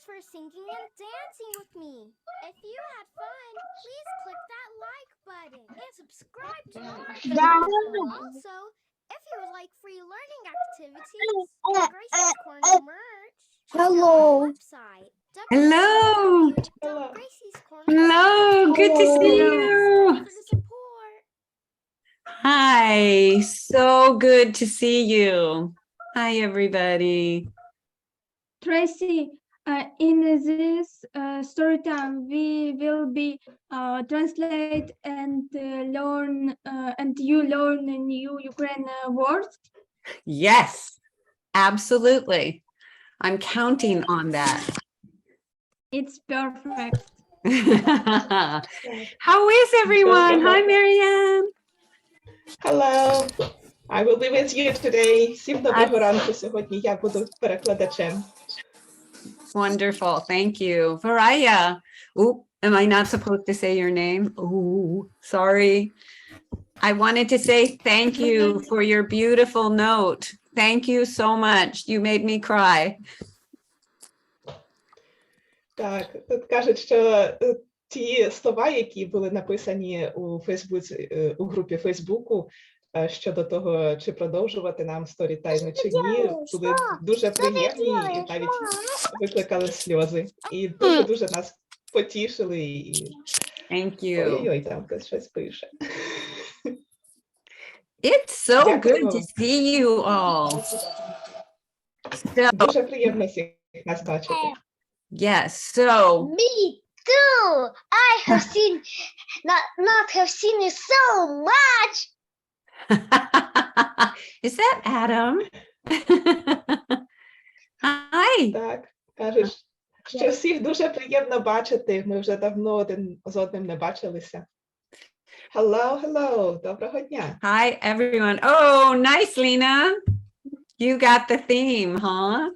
for singing and dancing with me. If you had fun, please click that like button and subscribe to my channel. Also, if you would like free learning activities and Gracie's Corner merch, check out my website. Hello. Hello. Good to see you. For the support. Hi. So good to see you. Hi, everybody. Tracy, in this story time, we will be translate and learn, and you learn new Ukrainian words. Yes, absolutely. I'm counting on that. It's perfect. How is everyone? Hi, Marianne. Hello. I will be with you today. Всім доброго ранку. Сьогодні я буду перекладачем. Wonderful. Thank you. Varaya. Ooh, am I not supposed to say your name? Ooh, sorry. I wanted to say thank you for your beautiful note. Thank you so much. You made me cry. Так, тут кажуть, що ті слова, які були написані у Фейсбуці, у групі Фейсбуку щодо того, чи продовжувати нам сторітайми чи ні, були дуже приємні і навіть викликали сльози. І дуже-дуже нас потішили. І... Thank you. Ой-ой-ой, там хтось щось пише. It's so good to see you all. Дуже приємно всіх нас бачити. Yes, so Me too. I have seen, not have seen you so much. is that Adam? Hi. Так, кажуть, що всіх дуже приємно бачити. Ми вже давно один з одним не бачилися. Hello, hello. Доброго дня. Hi, everyone. Oh, nice, Lena. You got the theme, huh?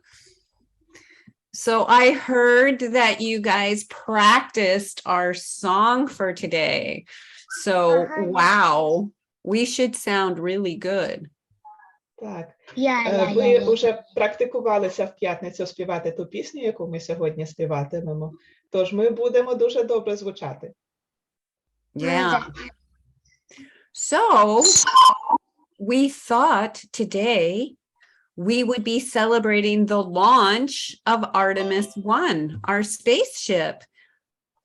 So I heard that you guys practiced our song for today. So, wow, we should sound really good. Так. Ви вже практикувалися в п'ятницю співати ту пісню, яку ми сьогодні співатимемо. Тож ми будемо дуже добре звучати. Yeah. So we thought today we would be celebrating the launch of Artemis 1, our spaceship,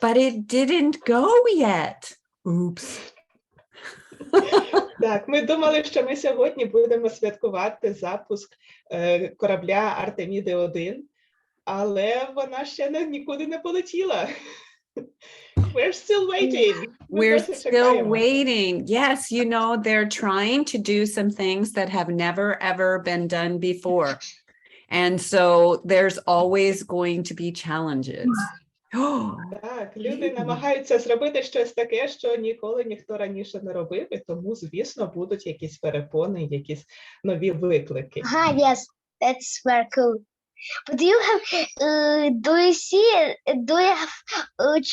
but it didn't go yet. Oops. Так, ми думали, що ми сьогодні будемо святкувати запуск корабля Артеміди 1, але вона ще нікуди не полетіла. We're still waiting. We're still waiting. Yes, you know, they're trying to do some things that have never, ever been done before. And so there's always going to be challenges. Так, люди намагаються зробити щось таке, що ніколи ніхто раніше не робив, і тому, звісно, будуть якісь перепони, якісь нові виклики. Yes, that's very cool. But do you have, do you have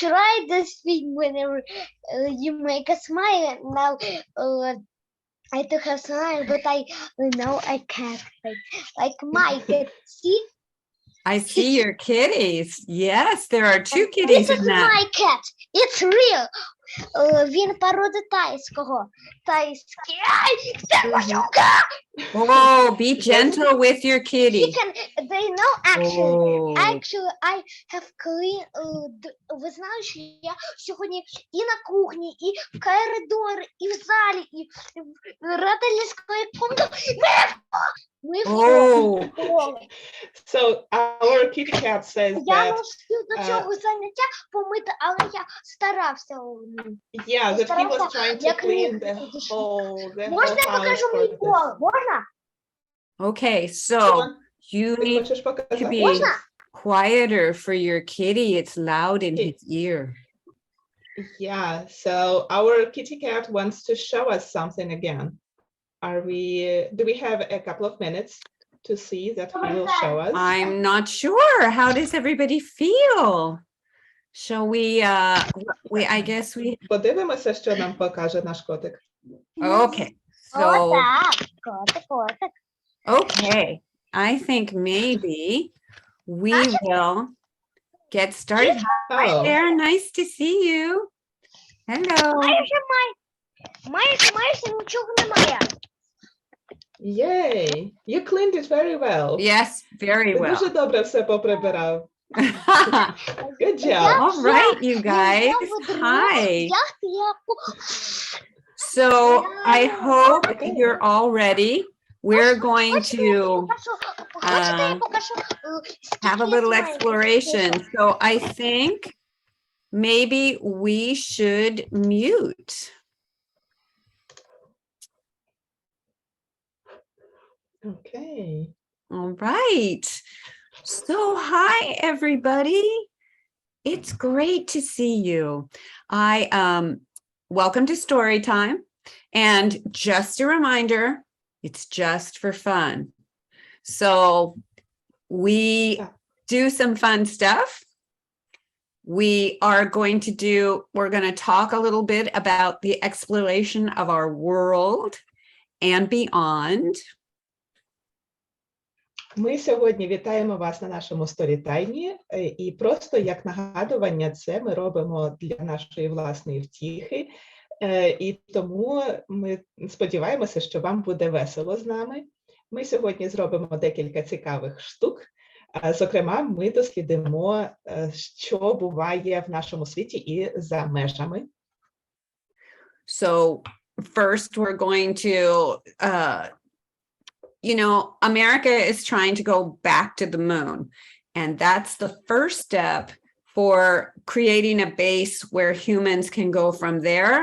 tried this thing whenever you make a smile? Now, I do have smile, but I can't. Like my cat, see? I see your kitties. Yes, there are two kitties in that. This is my cat. It's real. Він породи тайського. Тайський. Ай, це машука! Oh, be gentle with your kitty. They know actually, I have clean, ви знаєте, що я сьогодні і на кухні, і в коридорі, і в залі, і в родительської кімнаті. So our kitty cat says Я that не встиг до цього заняття помити, але я старався. Yeah, that he was trying to clean the whole Можна я покажу мій пол? Можна? Okay, so you need to be quieter for your kitty. It's loud in his ear. Yeah, so our kitty cat wants to show us something again. Do we have a couple of minutes to see that he will show us? I'm not sure. How does everybody feel? Shall we, I guess we... Подивимося, що нам покаже наш котик. Okay, so... Okay, I think maybe we will get started. Hi Oh, there, nice to see you. Hello. Майже нічого немає. yay. You cleaned it very well. Yes, very Ти well. дуже добре все поприбирав. Good job. All right, you guys. Hi. So I hope you're all ready. We're going to have a little exploration. So I think maybe we should mute. Okay. All right. So hi, everybody. It's great to see you. Welcome to Storytime. And just a reminder, it's just for fun. So we do some fun stuff. We're going to talk a little bit about the exploration of our world and beyond. Ми сьогодні вітаємо вас на нашому сторітаймі, і просто як нагадування, це ми робимо для нашої власної втіхи, і тому ми сподіваємося, що вам буде весело з нами. Ми сьогодні зробимо декілька цікавих штук. Зокрема, ми дослідимо, що буває в нашому світі і за межами. So first we're going to, America is trying to go back to the moon. And that's the first step for creating a base where humans can go from there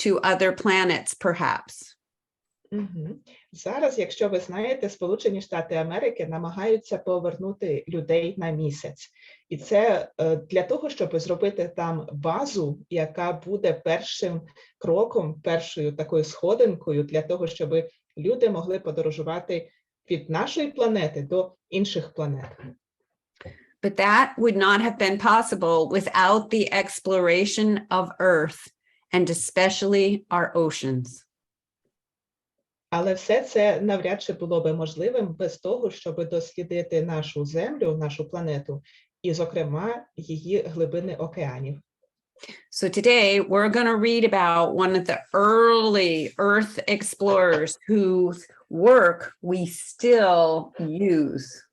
to other planets, perhaps. Зараз, якщо ви знаєте, Сполучені Штати Америки намагаються повернути людей на місяць. І це для того, щоб зробити там базу, яка буде першим кроком, першою такою сходинкою для того, щоб люди могли подорожувати від нашої планети до інших планет. But that would not have been possible without the exploration of Earth, and especially our oceans. Але все це навряд чи було би можливим без того, щоб дослідити нашу Землю, нашу планету, і, зокрема, її глибини океанів. So today we're going to read about one of the early Earth explorers whose work we still use.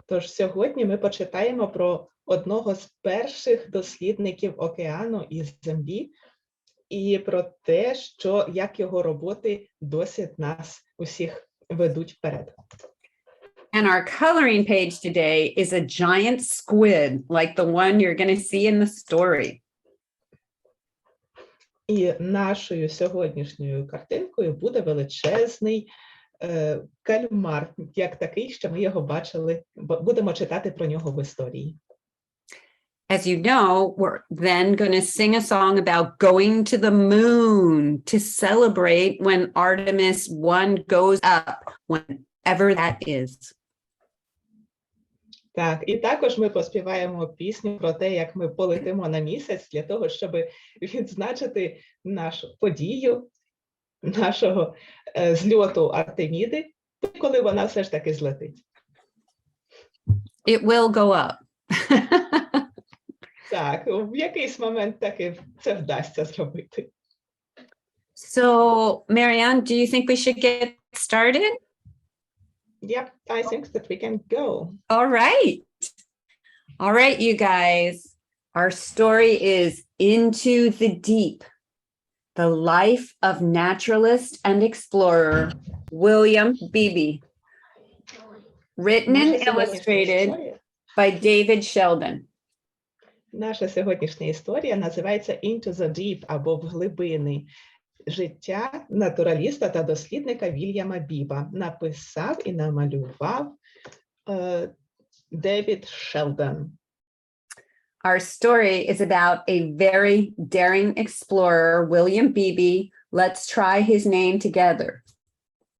Тож сьогодні ми почитаємо про одного з перших дослідників океану і Землі, і про те, як його роботи досі нас усіх ведуть вперед. And our coloring page today is a giant squid, like the one you're going to see in the story. І нашою сьогоднішньою картинкою буде величезний кальмар, як такий, що ми його бачили, будемо читати про нього в історії. As you know, we're then going to sing a song about going to the moon to celebrate when Artemis 1 goes up, whenever that is. Так, і також ми поспіваємо пісню про те, як ми полетимо на місяць для того, щоб відзначити нашу подію, нашого зльоту Артеміди, коли вона все ж таки злетить. It will go up. Так, в якийсь момент таки це вдасться зробити. So, Marianne, do you think we should get started? Yep, I think that we can go. All right. All right, you guys. Our story is Into the Deep, the life of naturalist and explorer William Beebe. Written and illustrated by David Sheldon. Наша сьогоднішня історія називається Into the Deep, або в глибини. Життя натураліста та дослідника Вільяма Біба. Написав і намалював David Sheldon. Our story is about a very daring explorer, William Beebe. Let's try his name together.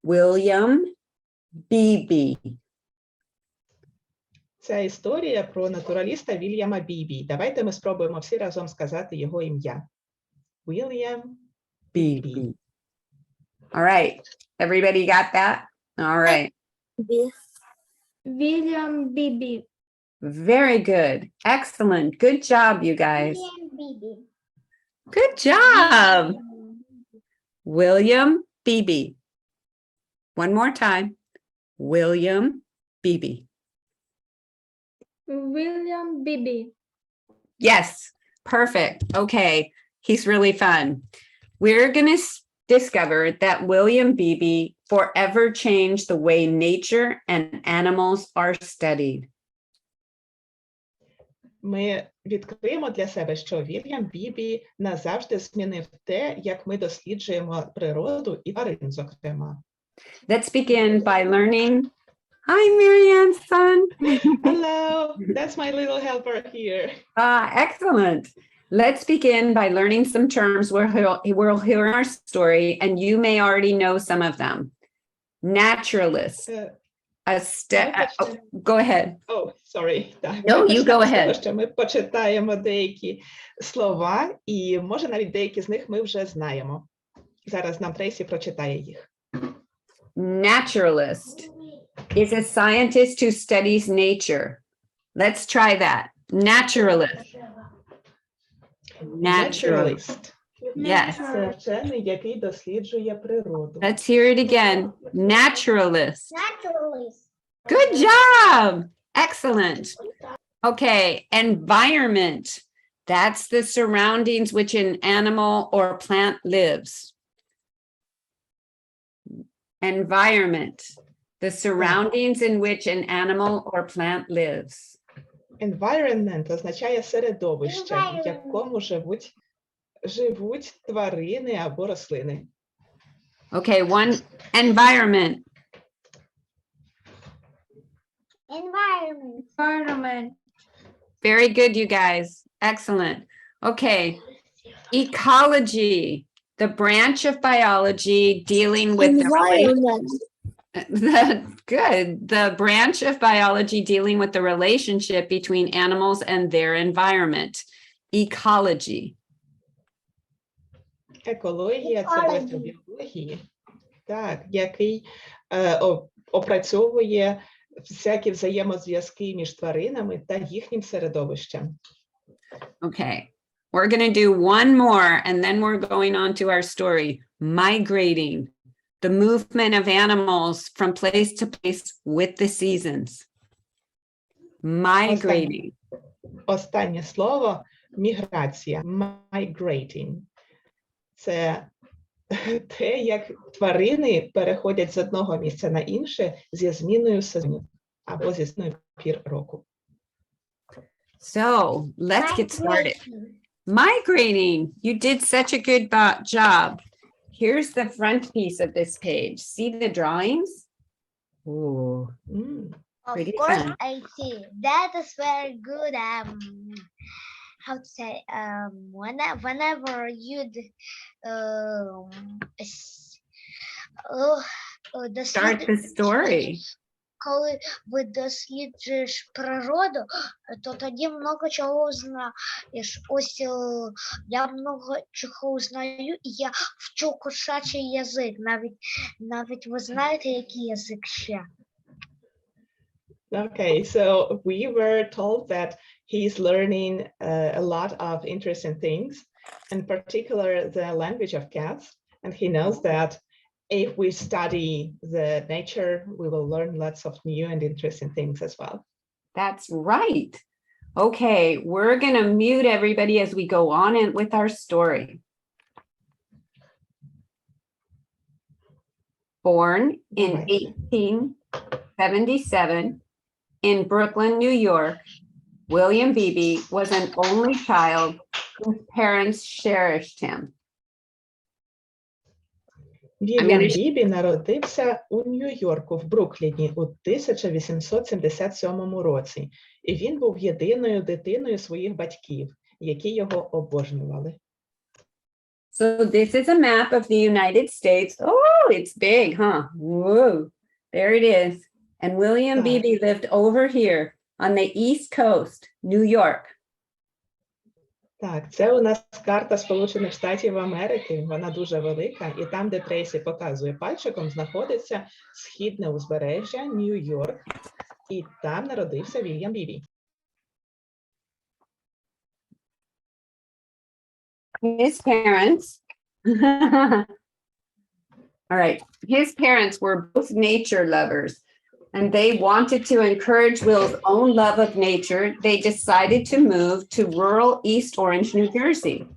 William Beebe. Ця історія про натураліста Вільяма Бібі. Давайте ми спробуємо всі разом сказати його ім'я. William Beebe. All right. Everybody got that? All right. William Beebe. Very good. Excellent. Good job, you guys. Beebe. Good job. William Beebe. One more time. William Beebe. William Beebe. Yes, perfect. Okay, he's really fun. We're going to discover that William Beebe forever changed the way nature and animals are studied. Ми відкриємо для себе, що Вільям Бібі назавжди змінив те, як ми досліджуємо природу і тварин, зокрема. Let's begin by learning. Hi, Marianne's son. Hello, that's my little helper here. Excellent. Let's begin by learning some terms we'll hear in our story, and you may already know some of them. Naturalist. Go ahead. Oh, sorry. Так, No, you go почнемо з ahead. того, що ми почитаємо деякі слова, і може навіть деякі з них ми вже знаємо. Зараз нам Трейсі прочитає їх. Naturalist is a scientist who studies nature. Let's try that. Naturalist. Naturalist. Yes. Це вчений, який досліджує природу. Let's hear it again. Naturalist. Naturalist. Good job. Excellent. Okay. Environment. That's the surroundings which an animal or plant lives. Environment. The surroundings in which an animal or plant lives. Environment означає середовище, в якому живуть тварини або рослини. Okay, one environment. Environment. Environment. Very good, you guys. Excellent. Okay. Ecology, the branch of biology dealing with the branch of biology dealing with the relationship between animals and their environment. Ecology. Екологія – це розділ біології, так, який опрацьовує всякі взаємозв'язки між тваринами та їхнім середовищем. Okay. We're going to do one more and then we're going on to our story. Migrating, the movement of animals from place to place with the seasons. Migrating. Останнє слово – міграція, migrating. Це те, як тварини переходять з одного місця на інше зі зміною сезонів або зі зміною пір року. So let's get started. Migrating. You did such a good job. Here's the front piece of this page. See the drawings? Ooh, Of pretty course, fun. I see. That is very good. How to say? Whenever you Start the story. Коли ви досліджуєш природу, то тоді много чого знаєш. Ось я много чого знаю, і я вчу кошачий язик. Навіть ви знаєте, який язик ще? Okay, so we were told that he's learning a lot of interesting things, in particular the language of cats, and he knows that if we study the nature, we will learn lots of new and interesting things as well. That's right. Okay, we're going to mute everybody as we go on with our story. Born in 1877 in Brooklyn, New York, William Beebe was an only child whose parents cherished him. Вільям Бібі народився у Нью-Йорку в Брукліні у 1877 році, і він був єдиною дитиною своїх батьків, які його обожнювали. So this is a map of the United States. Oh, it's big, huh? Whoa, there it is. And William Beebe lived over here on the East Coast, New York. Так, це у нас карта Сполучених Штатів Америки, вона дуже велика, і там, де Трейсі показує пальчиком, знаходиться східне узбережжя, Нью-Йорк, і там народився Вільям Бібі. His parents, all right, his parents were both nature lovers, and they wanted to encourage Will's own love of nature. They decided to move to rural East Orange, New Jersey.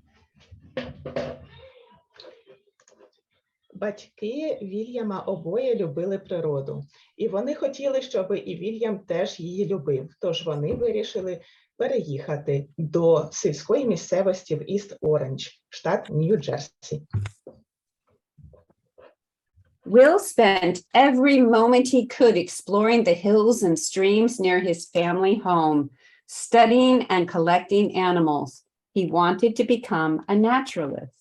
Батьки Вільяма обоє любили природу, і вони хотіли, щоб і Вільям теж її любив. Тож вони вирішили переїхати до сільської місцевості в Іст Оранж, штат Нью-Джерсі. Will spent every moment he could exploring the hills and streams near his family home, studying and collecting animals. He wanted to become a naturalist.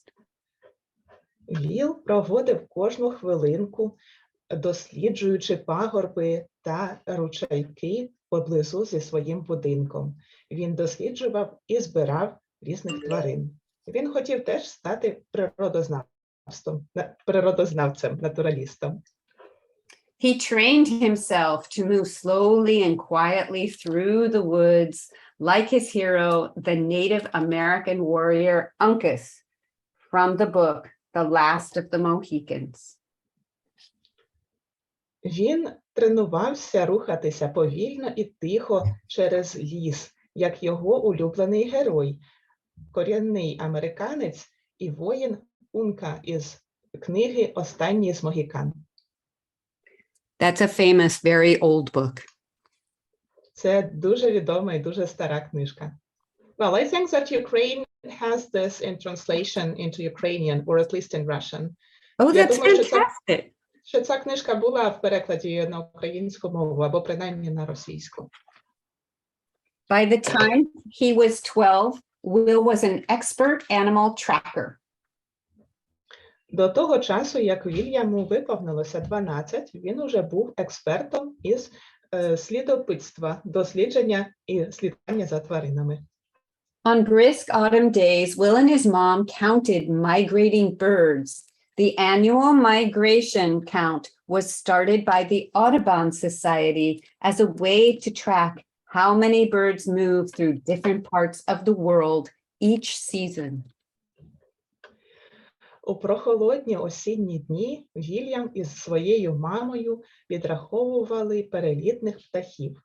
Віл проводив кожну хвилинку, досліджуючи пагорби та ручайки поблизу зі своїм будинком. Він досліджував і збирав різних тварин. Він хотів теж стати природознавцем, натуралістом. He trained himself to move slowly and quietly through the woods, like his hero, the Native American warrior Uncas, from the book The Last of the Mohicans. Він тренувався рухатися повільно і тихо через ліс, як його улюблений герой, корінний американець і воїн Унка із книги «Останній з Могікан». That's a famous, very old book. Це дуже відома і дуже стара книжка. Well, I think that Ukraine has this in translation into Ukrainian, or at least in Russian. Oh, Я that's думаю, fantastic. що ця книжка була в перекладі на українську мову, або принаймні на російську. By the time he was 12, Will was an expert animal tracker. До того часу, як Вільяму виповнилося 12, він уже був експертом із слідопитства, дослідження і слідкування за тваринами. On brisk autumn days, Will and his mom counted migrating birds. The annual migration count was started by the Audubon Society as a way to track how many birds move through different parts of the world each season. У прохолодні осінні дні Вільям із своєю мамою підраховували перелітних птахів.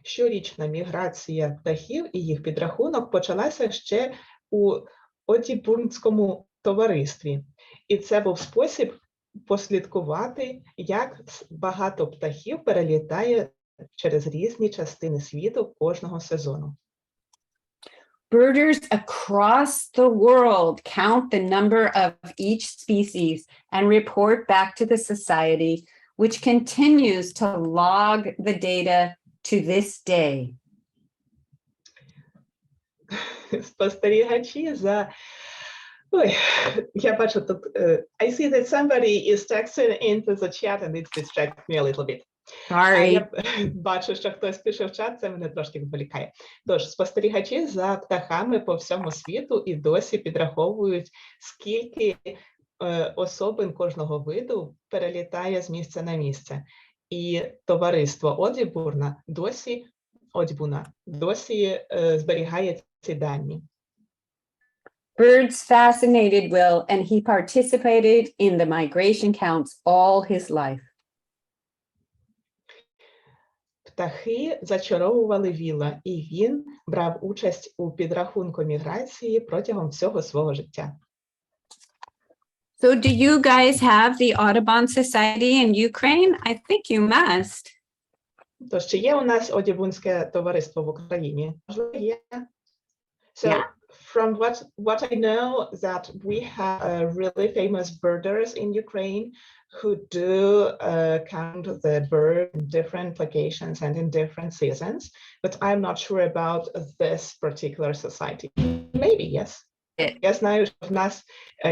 Щорічна міграція птахів і їх підрахунок почалася ще у Одібурнському товаристві. І це був спосіб послідкувати, як багато птахів перелітає через різні частини світу кожного сезону. Birders across the world count the number of each species and report back to the society, which continues to log the data to this day. Спостерігачі за... Ой, я бачу тут... I see that somebody is texting into the chat and it distracts me a little bit. Sorry. Я бачу, що хтось пише в чат, це мене трошки відволікає. Тож, спостерігачі за птахами по всьому світу і досі підраховують, скільки особин кожного виду перелітає з місця на місце. І товариство Одібурна досі зберігає ці дані. Birds fascinated Will, and he participated in the migration counts all his life. Птахи зачаровували Вілла, і він брав участь у підрахунку міграції протягом всього свого життя. So do you guys have the Audubon Society in Ukraine? I think you must. Тож, чи є у нас Одібунське товариство в Україні? Можливо, є. So, Yeah. from what I know, that we have really famous birders in Ukraine who do count the bird in different locations and in different seasons, but I'm not sure about this particular society. Maybe, yes. Я знаю, що в нас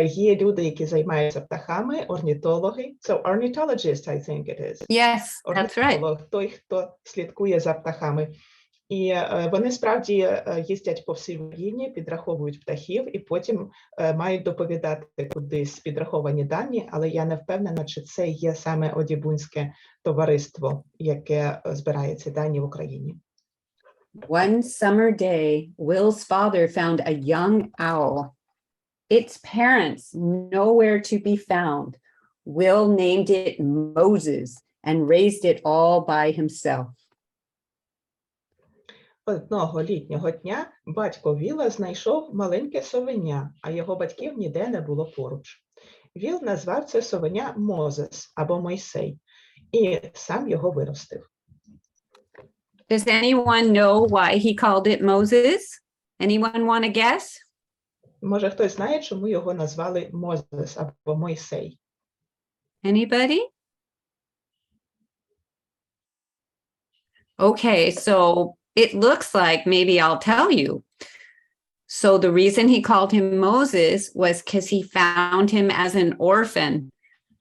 є люди, які займаються птахами, орнітологи. So ornithologist, I think it is. Yes, that's right. Орнітолог, той, хто слідкує за птахами. І вони справді їздять по всій Україні, підраховують птахів і потім мають доповідати кудись підраховані дані, але я не впевнена, чи це є саме Одібунське товариство, яке збирає ці дані в Україні. One summer day, Will's father found a young owl. its parents nowhere to be found. Will named it Moses and raised it all by himself. Одного літнього дня батько Віла знайшов маленьке совеня, а його батьків ніде не було поруч. Віл назвав це совеня Мозес або Мойсей і сам його виростив. Does anyone know why he called it Moses? Anyone want to guess? Може, хтось знає, чому його назвали Мозес або Мойсей? Anybody? Okay, so it looks like maybe I'll tell you. So the reason he called him Moses was because he found him as an orphan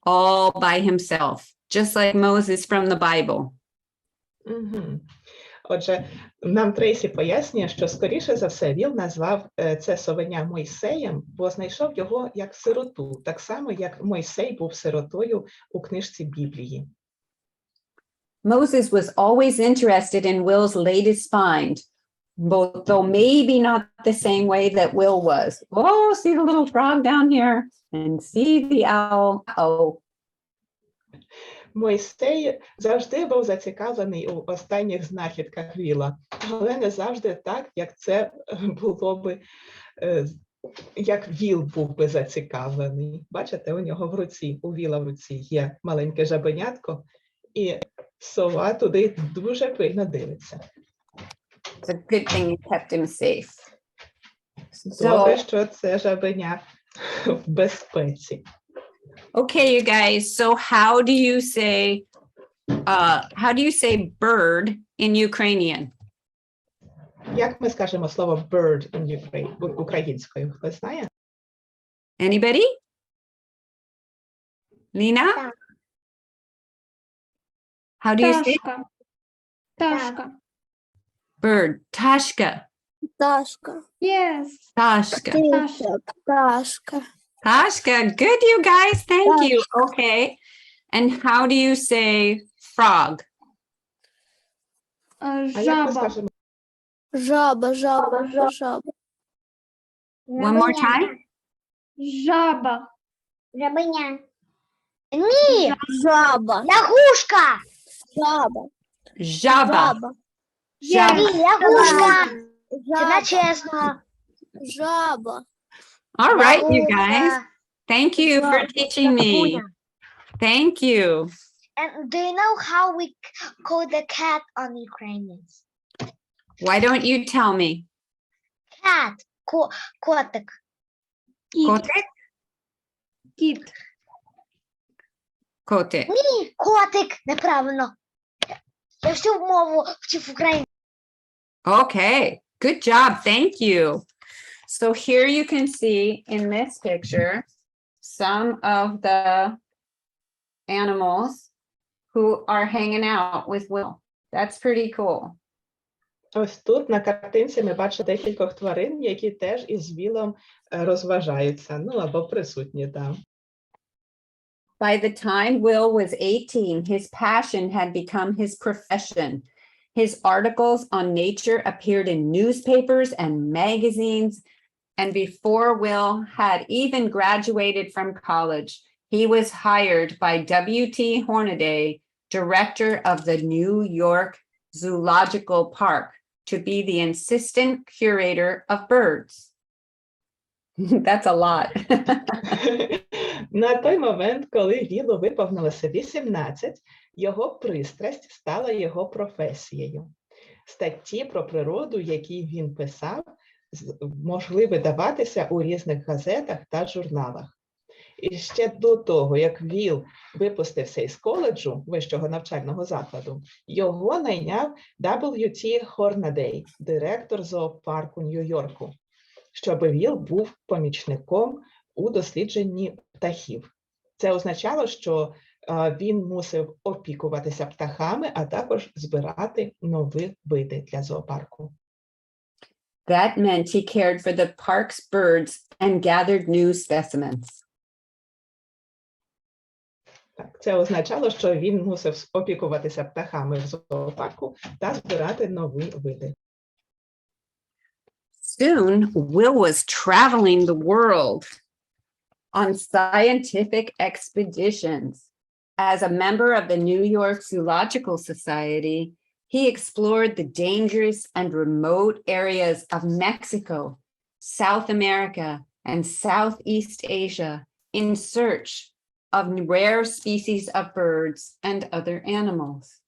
all by himself, just like Moses from the Bible. Угу. Отже, нам Трейсі пояснює, що, скоріше за все, Віл назвав це совеня Мойсеєм, бо знайшов його як сироту, так само, як Мойсей був сиротою у книжці Біблії. Moses was always interested in Will's latest find, though maybe not the same way that Will was. Oh, see the little frog down here and see the owl. Oh. Мойсей завжди був зацікавлений у останніх знахідках Віла, але не завжди так, як це було би, як Віл був би зацікавлений. Бачите, у нього в руці, у Віла в руці є маленьке жабенятко, і сова туди дуже пильно дивиться. It's a good thing you kept him safe. Добре, що це жабеня в безпеці. Okay, you guys, so how do you say bird in Ukrainian? Як ми скажемо слово bird in Ukraine, українською? Хтось знає? Anybody? Lina? How do you say Пташка. Пташка. bird? Tashka. Пташка. Yes. Tashka. Пташка. Пташка. Tashka. Good, you guys. Thank you. Okay. And how do you say frog? А як ми Жаба. скажемо? Жаба, жаба, жаба. One more time. Жаба. Жабеня. Ні, Жаба. лягушка. Жаба. Jaba. Жаба. Jaba. Ні, лягушка. Це Жаба. чесно. Жаба. All right, you guys. Thank you for teaching me. Thank you. And do you know how we call the cat on Ukrainian? Why don't you tell me? Cat. Котик. Кіт. Kotek? Кіт. Kotek. Ні, котик. Неправильно. Я всю мову вчив українську. Okay, good job. Thank you. So here you can see in this picture some of the animals who are hanging out with Will. That's pretty cool. Ось тут на картинці ми бачимо декількох тварин, які теж із Вілом розважаються, ну або присутні там. By the time Will was 18, his passion had become his profession. His articles on nature appeared in newspapers and magazines. And before Will had even graduated from college, he was hired by W.T. Hornaday, director of the New York Zoological Park, to be the assistant curator of birds. That's a lot. На той момент, коли Вілу виповнилося 18, його пристрасть стала його професією. Статті про природу, які він писав, могли видаватися у різних газетах та журналах. І ще до того, як Віл випустився із коледжу, вищого навчального закладу, його найняв W.T. Hornaday, директор зоопарку Нью-Йорку, щоб Віл був помічником у дослідженні птахів. Це означало, що він мусив опікуватися птахами, а також збирати нові види для зоопарку. That meant he cared for the park's birds and gathered new specimens. Так, це означало, що він мусив опікуватися птахами в зоопарку та збирати нові види. Soon, Will was traveling the world on scientific expeditions. As a member of the New York Zoological Society, he explored the dangerous and remote areas of Mexico, South America, and Southeast Asia in search of rare species of birds and other animals.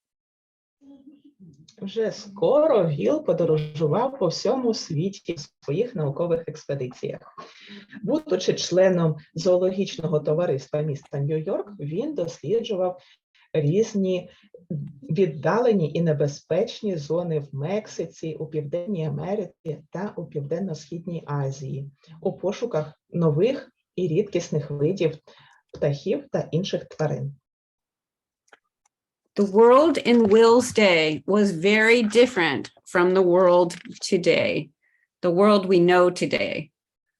Вже скоро Віл подорожував по всьому світі в своїх наукових експедиціях. Будучи членом зоологічного товариства міста Нью-Йорк, він досліджував різні віддалені і небезпечні зони в Мексиці, у Південній Америці та у Південно-Східній Азії у пошуках нових і рідкісних видів птахів та інших тварин. The world in Will's day was very different from the world today, the world we know today.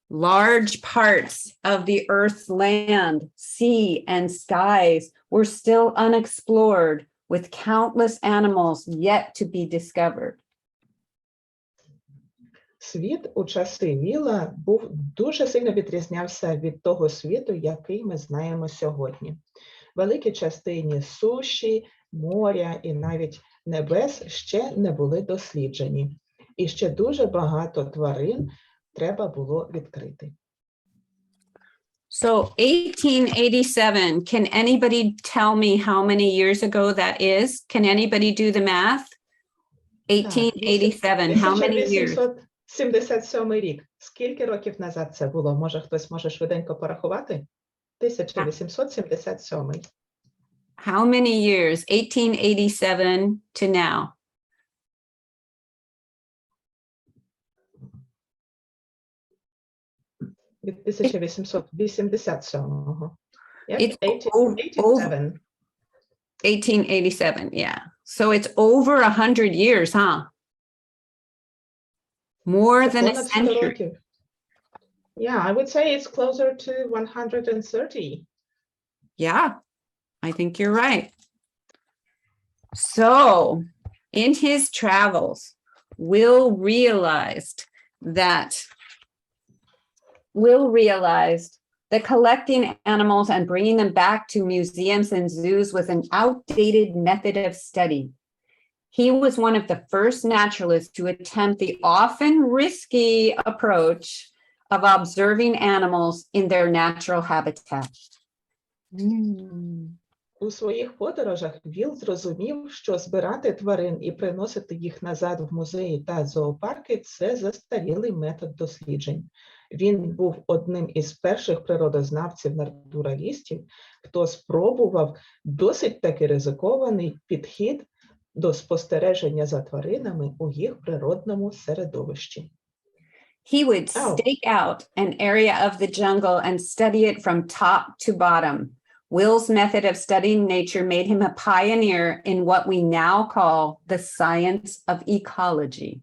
Large parts of the Earth's land, sea, and skies were still unexplored, with countless animals yet to be discovered. Світ у часи Віла дуже сильно відрізнявся від того світу, який ми знаємо сьогодні. Великі частини суші, моря і навіть небес ще не були досліджені. І ще дуже багато тварин треба було відкрити. So 1887, can anybody tell me how many years ago that is? Can anybody do the math? 1887, how many years? 1877 рік. Скільки років назад це було? Може, хтось може швиденько порахувати? 1877. How many years? 1887 to now. Від 1887-го. Yeah, It's 1887. 1887, yeah. So it's over 100 years, huh? More than a Понад 100 century. років. Yeah, I would say it's closer to 130. Yeah, I think you're right. So in his travels, Will realized that collecting animals and bringing them back to museums and zoos was an outdated method of study. He was one of the first naturalists to attempt the often risky approach of observing animals in their natural habitat. У своїх подорожах Віл зрозумів, що збирати тварин і приносити їх назад в музеї та зоопарки – це застарілий метод досліджень. Він був одним із перших природознавців-натуралістів, хто спробував досить таки ризикований підхід до спостереження за тваринами у їх природному середовищі. He would stake out an area of the jungle and study it from top to bottom. Will's method of studying nature made him a pioneer in what we now call the science of ecology.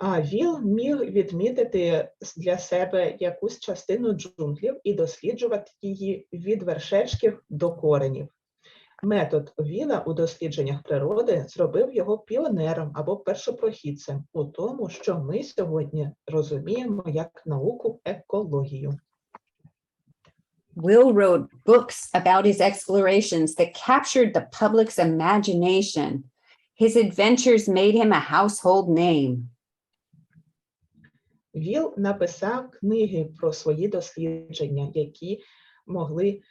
Віл міг відмітити для себе якусь частину джунглів і досліджувати її від вершечків до коренів. Метод Віла у дослідженнях природи зробив його піонером або першопрохідцем у тому, що ми сьогодні розуміємо як науку екологію. Will wrote books about his explorations that captured the public's imagination. His adventures made him a household name. Віл написав книги про свої дослідження, які могли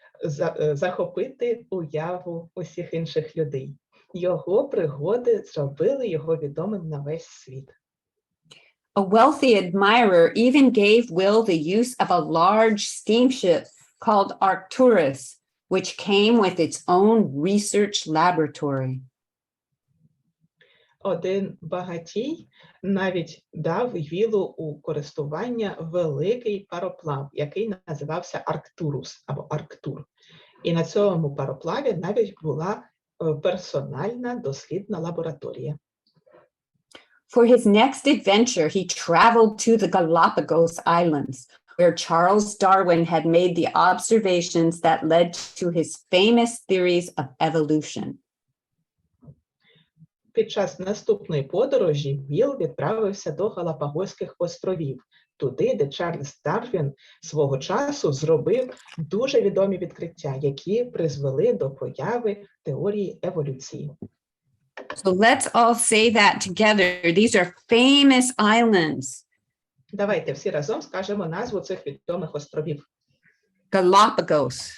захопити уяву усіх інших людей. Його пригоди зробили його відомим на весь світ. A wealthy admirer even gave Will the use of a large steamship called Artemis, which came with its own research laboratory. Один багатій навіть дав Вілу у користування великий пароплав, який називався Арктурус або Арктур. І на цьому пароплаві навіть була персональна дослідна лабораторія. For his next adventure, he traveled to the Galapagos Islands, where Charles Darwin had made the observations that led to his famous theories of evolution. Під час наступної подорожі Вілл відправився до Галапагоських островів, туди, де Чарльз Дарвін свого часу зробив дуже відомі відкриття, які призвели до появи теорії еволюції. So let's all say that together. These are famous islands. Давайте всі разом скажемо назву цих відомих островів. Galapagos.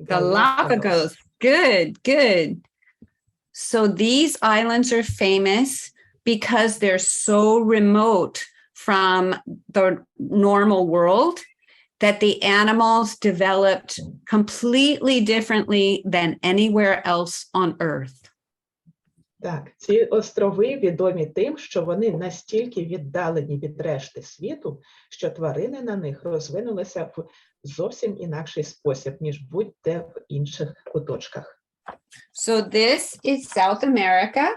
Galapagos. Good, good. So these islands are famous because they're so remote from the normal world that the animals developed completely differently than anywhere else on Earth. Так, ці острови відомі тим, що вони настільки віддалені від решти світу, що тварини на них розвинулися в зовсім інакший спосіб, ніж будь-де в інших куточках. So this is South America,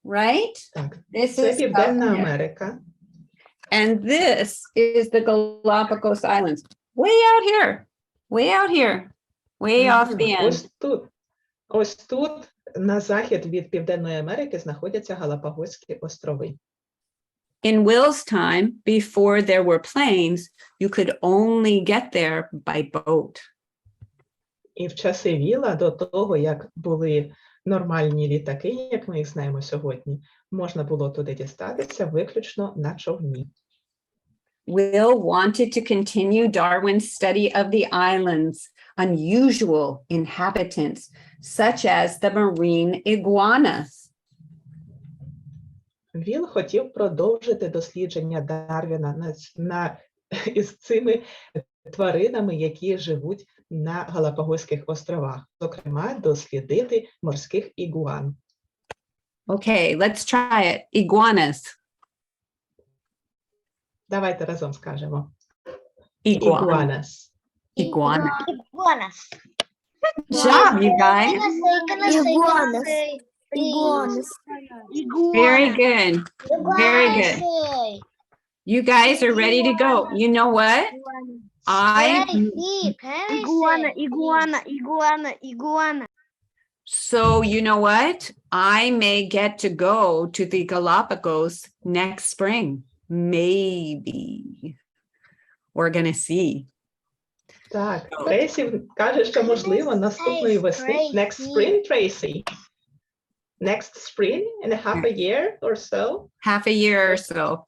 right? Так, This це is Південна South America. Америка. And this is the Galapagos Islands. Way out here, way off the end. Ось тут, на захід від Південної Америки, знаходяться Галапагоські острови. In Will's time, before there were planes, you could only get there by boat. І в часи Вілла, до того, як були нормальні літаки, як ми їх знаємо сьогодні, можна було туди дістатися виключно на човні. Will wanted to continue Darwin's study of the islands' unusual inhabitants, such as the marine iguanas. Вілл хотів продовжити дослідження Дарвіна із цими тваринами, які живуть на Галапагоських островах, зокрема, дослідити морських ігуан. Okay, let's try it. Iguanas. Давайте разом скажемо. Iguanas. Iguana. Iguanas. Good job, you guys. Iguanas. Iguanas. Very good. Very good. You guys are ready to go. You know what? Iguana. So you know what? I may get to go to the Galapagos next spring. Maybe. We're gonna see. Так, Трейсі каже, що можливо наступної весни. Next spring, Tracy. Next spring in a half a year or so. Half a year or so.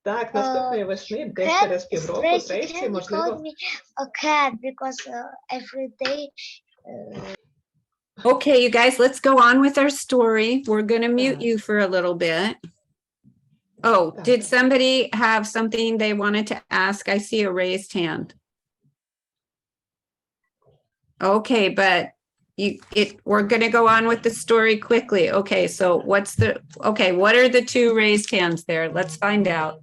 Так, наступної весни, десь через півроку, Трейсі, можливо. A cat because every day. Okay, you guys, let's go on with our story. We're going to mute you for a little bit. Oh, did somebody have something they wanted to ask? I see a raised hand. Okay, but we're going to go on with the story quickly. Okay, so what are the two raised hands there? Let's find out.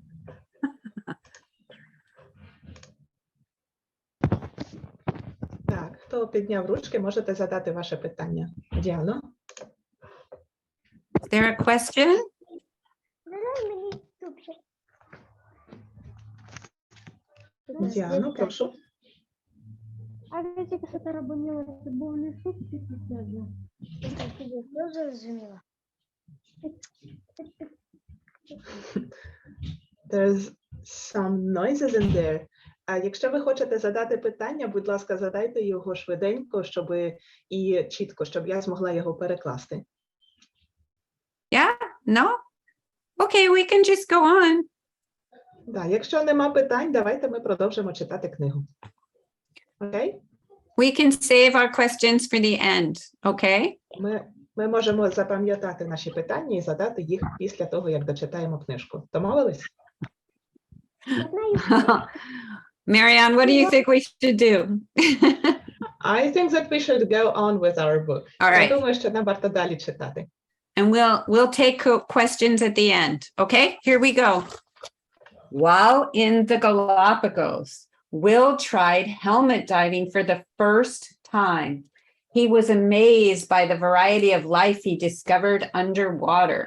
Так, хто підняв ручки, можете задати ваше питання. Діано? Is there a question? Діано, прошу. А я тільки що робила, це був не суп, There's some noises in there. А якщо ви хочете задати питання, будь ласка, задайте його швиденько, і чітко, щоб я змогла його перекласти. Yeah? No? Okay, we can just go on. Да, якщо нема питань, давайте ми продовжимо читати книгу. Окей? We can save our questions for the end, okay? Ми можемо запам'ятати наші питання і задати їх після того, як дочитаємо книжку. Домовились? Marianne, what do you think we should do? I think that we should go on with our book. All right. Я думаю, що нам варто далі читати. And we'll take questions at the end, okay? Here we go. While in the Galapagos, Will tried helmet diving for the first time. He was amazed by the variety of life he discovered underwater.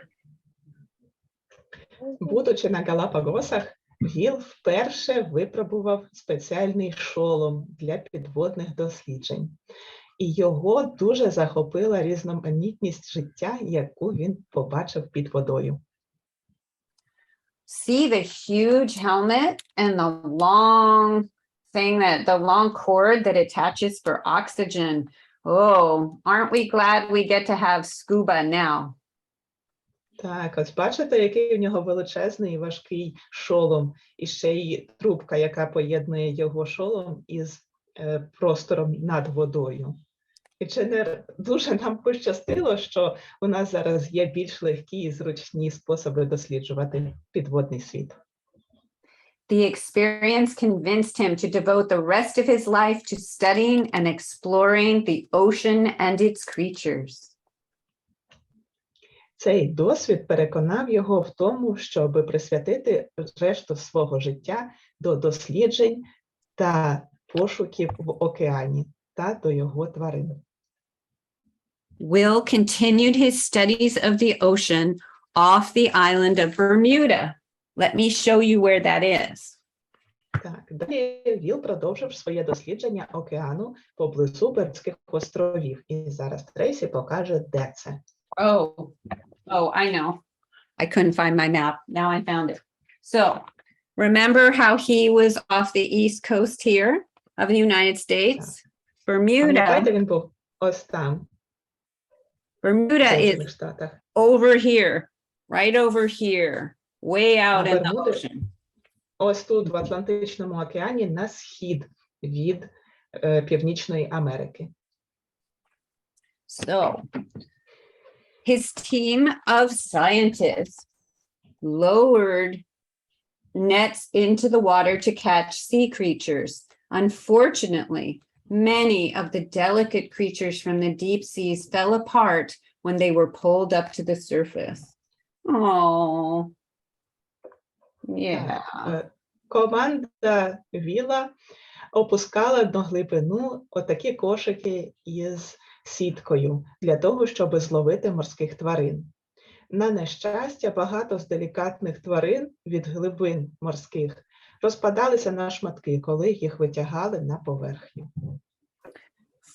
Будучи на Галапагосах, Вілл вперше випробував спеціальний шолом для підводних досліджень. і його дуже захопила різноманітність життя, яку він побачив під водою. See the huge helmet and the long the long cord that attaches for oxygen. Oh, aren't we glad we get to have scuba now? Так, ось бачите, який у нього величезний і важкий шолом, і ще й трубка, яка поєднує його шолом із простором над водою. І чи не дуже нам пощастило, що у нас зараз є більш легкі і зручні способи досліджувати підводний світ? The experience convinced him to devote the rest of his life to studying and exploring the ocean and its creatures. Цей досвід переконав його в тому, щоб присвятити решту свого життя до досліджень та пошуків в океані та до його тварин. Will continued his studies of the ocean off the island of Bermuda. Let me show you where that is. Так, далі Віл продовжив своє дослідження океану поблизу Бермудських островів. І зараз Трейсі покаже, де це. Oh, I know. I couldn't find my map. Now I found it. So, remember how he was off the east coast here of the United States? Bermuda. Пам'ятаєте, він був ось там, Bermuda в is Сполучених Штатах. over here, right over here, way out in the Бермуди ocean. ось тут, в Атлантичному океані, на схід від Північної Америки. So, his team of scientists lowered nets into the water to catch sea creatures. Unfortunately, many of the delicate creatures from the deep seas fell apart when they were pulled up to the surface. Oh, yeah. Команда Віла опускала на глибину отакі кошики із сіткою для того, щоб зловити морських тварин. На нещастя, багато з делікатних тварин від глибин морських розпадалися на шматки, коли їх витягали на поверхню.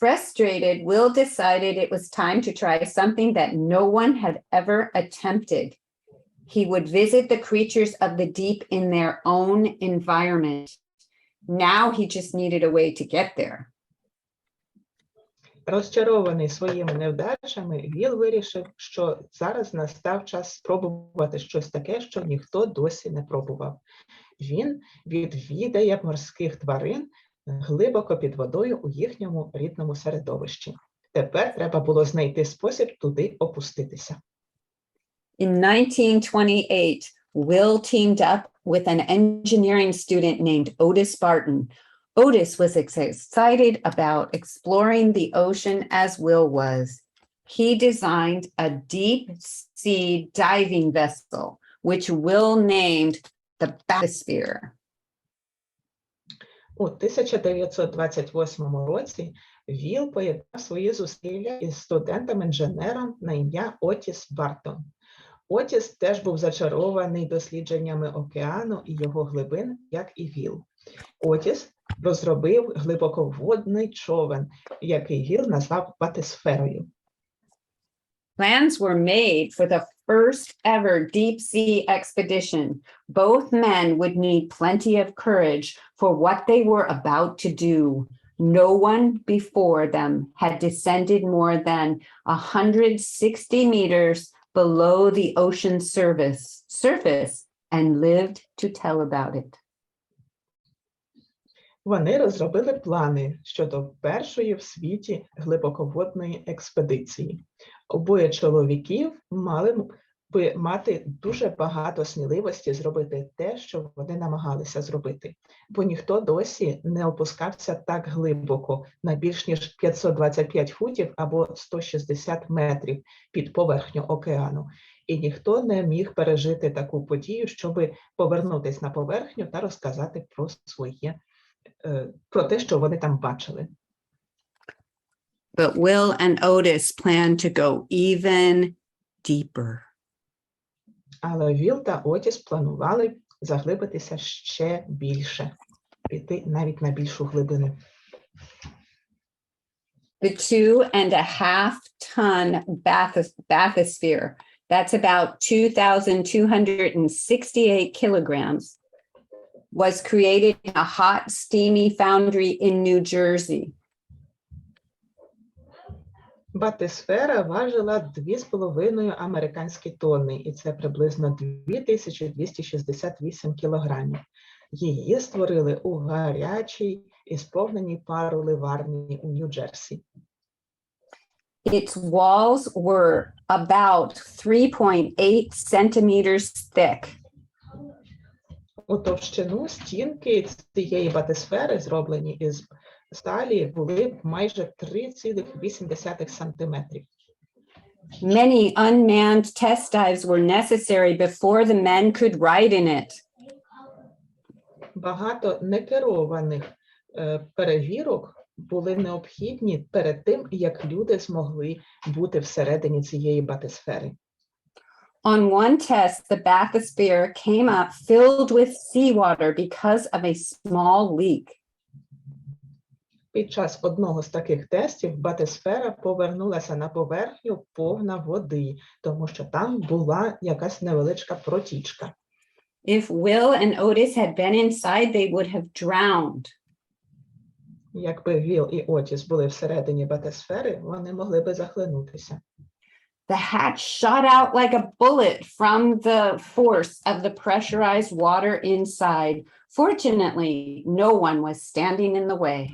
Frustrated, Will decided it was time to try something that no one had ever attempted. He would visit the creatures of the deep in their own environment. Now he just needed a way to get there. Розчарований своїми невдачами, Віл вирішив, що зараз настав час спробувати щось таке, що ніхто досі не пробував. Він відвідає морських тварин глибоко під водою у їхньому рідному середовищі. Тепер треба було знайти спосіб туди опуститися. In 1928, Will teamed up with an engineering student named Otis Barton. Otis was excited about exploring the ocean as Will was. He designed a deep sea diving vessel, which Will named the Bathysphere. У 1928 році Віл поєднав свої зусилля із студентом-інженером на ім'я Отіс Бартон. Отіс теж був зачарований дослідженнями океану і його глибин, як і Віл. Отіс розробив глибоководний човен, який Віл назвав батисферою. Plans were made for the first ever deep sea expedition. Both men would need plenty of courage for what they were about to do. No one before them had descended more than 160 meters below the ocean surface and lived to tell about it. Вони розробили плани щодо першої в світі глибоководної експедиції. Обоє чоловіків мали би мати дуже багато сміливості зробити те, що вони намагалися зробити. Бо ніхто досі не опускався так глибоко, на більш ніж 525 футів або 160 метрів під поверхню океану. І ніхто не міг пережити таку подію, щоб повернутися на поверхню та розказати про те, що вони там бачили. But Will and Otis planned to go even deeper. Але Віл та Отіс планували заглибитися ще більше, піти навіть на більшу глибину. the 2.5-ton bathysphere, that's about 2,268 kilograms, was created in a hot, steamy foundry in New Jersey. Батисфера важила 2,5 американські тонни, і це приблизно 2268 кілограмів. Її створили у гарячій і сповненій пару ливарні у Нью-Джерсі. Its walls were about 3.8 centimeters thick. У товщину стінки цієї батисфери, зроблені із сталі, були майже 3,8 сантиметрів. Many unmanned test dives were necessary before the men could ride in it. Багато некерованих перевірок були необхідні перед тим, як люди змогли бути всередині цієї батисфери. On one test, the bathysphere came up filled with seawater because of a small leak. Під час одного з таких тестів батисфера повернулася на поверхню повна води, тому що там була якась невеличка протічка. If Will and Otis had been inside, they would have drowned. Якби Віл і Отіс були всередині батисфери, вони могли би захлинутися. The hatch shot out like a bullet from the force of the pressurized water inside. Fortunately, no one was standing in the way.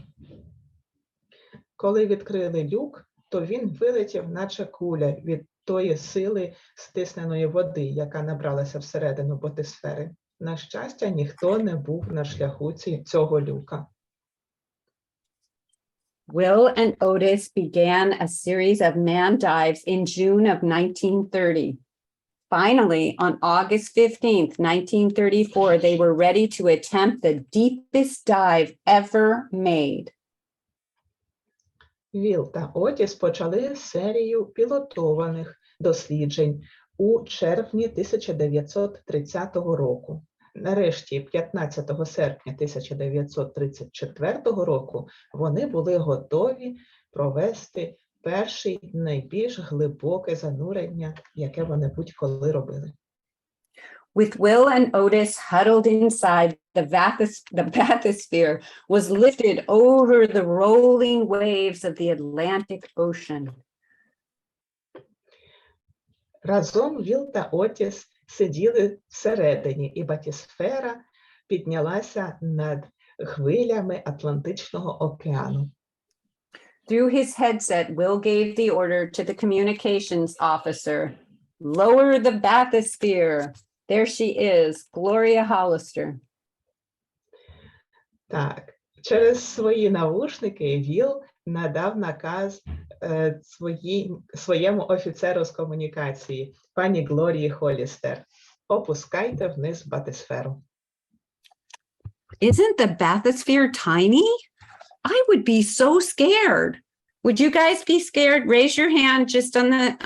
Коли відкрили люк, то він вилетів, наче куля, від тої сили стисненої води, яка набралася всередину батисфери. На щастя, ніхто не був на шляху цього люка. Will and Otis began a series of manned dives in June of 1930. Finally, on August 15th, 1934, they were ready to attempt the deepest dive ever made. Віл та Отіс почали серію пілотованих досліджень у червні 1930 року. Нарешті, 15 серпня 1934 року, вони були готові провести перше найбільш глибоке занурення, яке вони будь-коли робили. With Will and Otis huddled inside, the bathysphere was lifted over the rolling waves of the Atlantic Ocean. Разом Віл та Отіс сиділи всередині, і батисфера піднялася над хвилями Атлантичного океану. Through his headset, Will gave the order to the communications officer, "Lower the bathysphere." There she is, Gloria Hollister. Так, через свої навушники Віл надав наказ своєму офіцеру з комунікації, пані Глорії Холістер. Опускайте вниз батисферу. Isn't the bathysphere tiny? I would be so scared. Would you guys be scared? Raise your hand just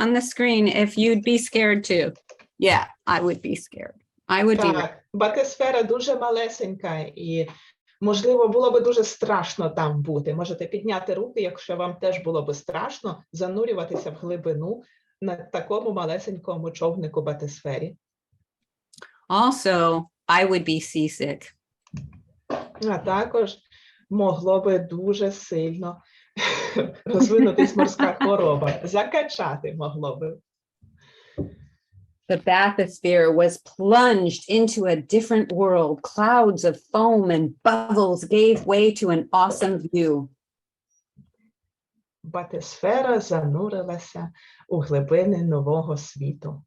on the screen if you'd be scared too. Yeah, I would be scared. I would be. Так, батисфера дуже малесенька, і, можливо, було би дуже страшно там бути. Можете підняти руки, якщо вам теж було би страшно занурюватися в глибину на такому малесенькому човнику батисфері. Also, I would be seasick. А також могло би дуже сильно розвинутись морська хвороба. Закачати могло би. The bathysphere was plunged into a different world. Clouds of foam and bubbles gave way to an awesome view. Батисфера занурилася у глибини нового світу.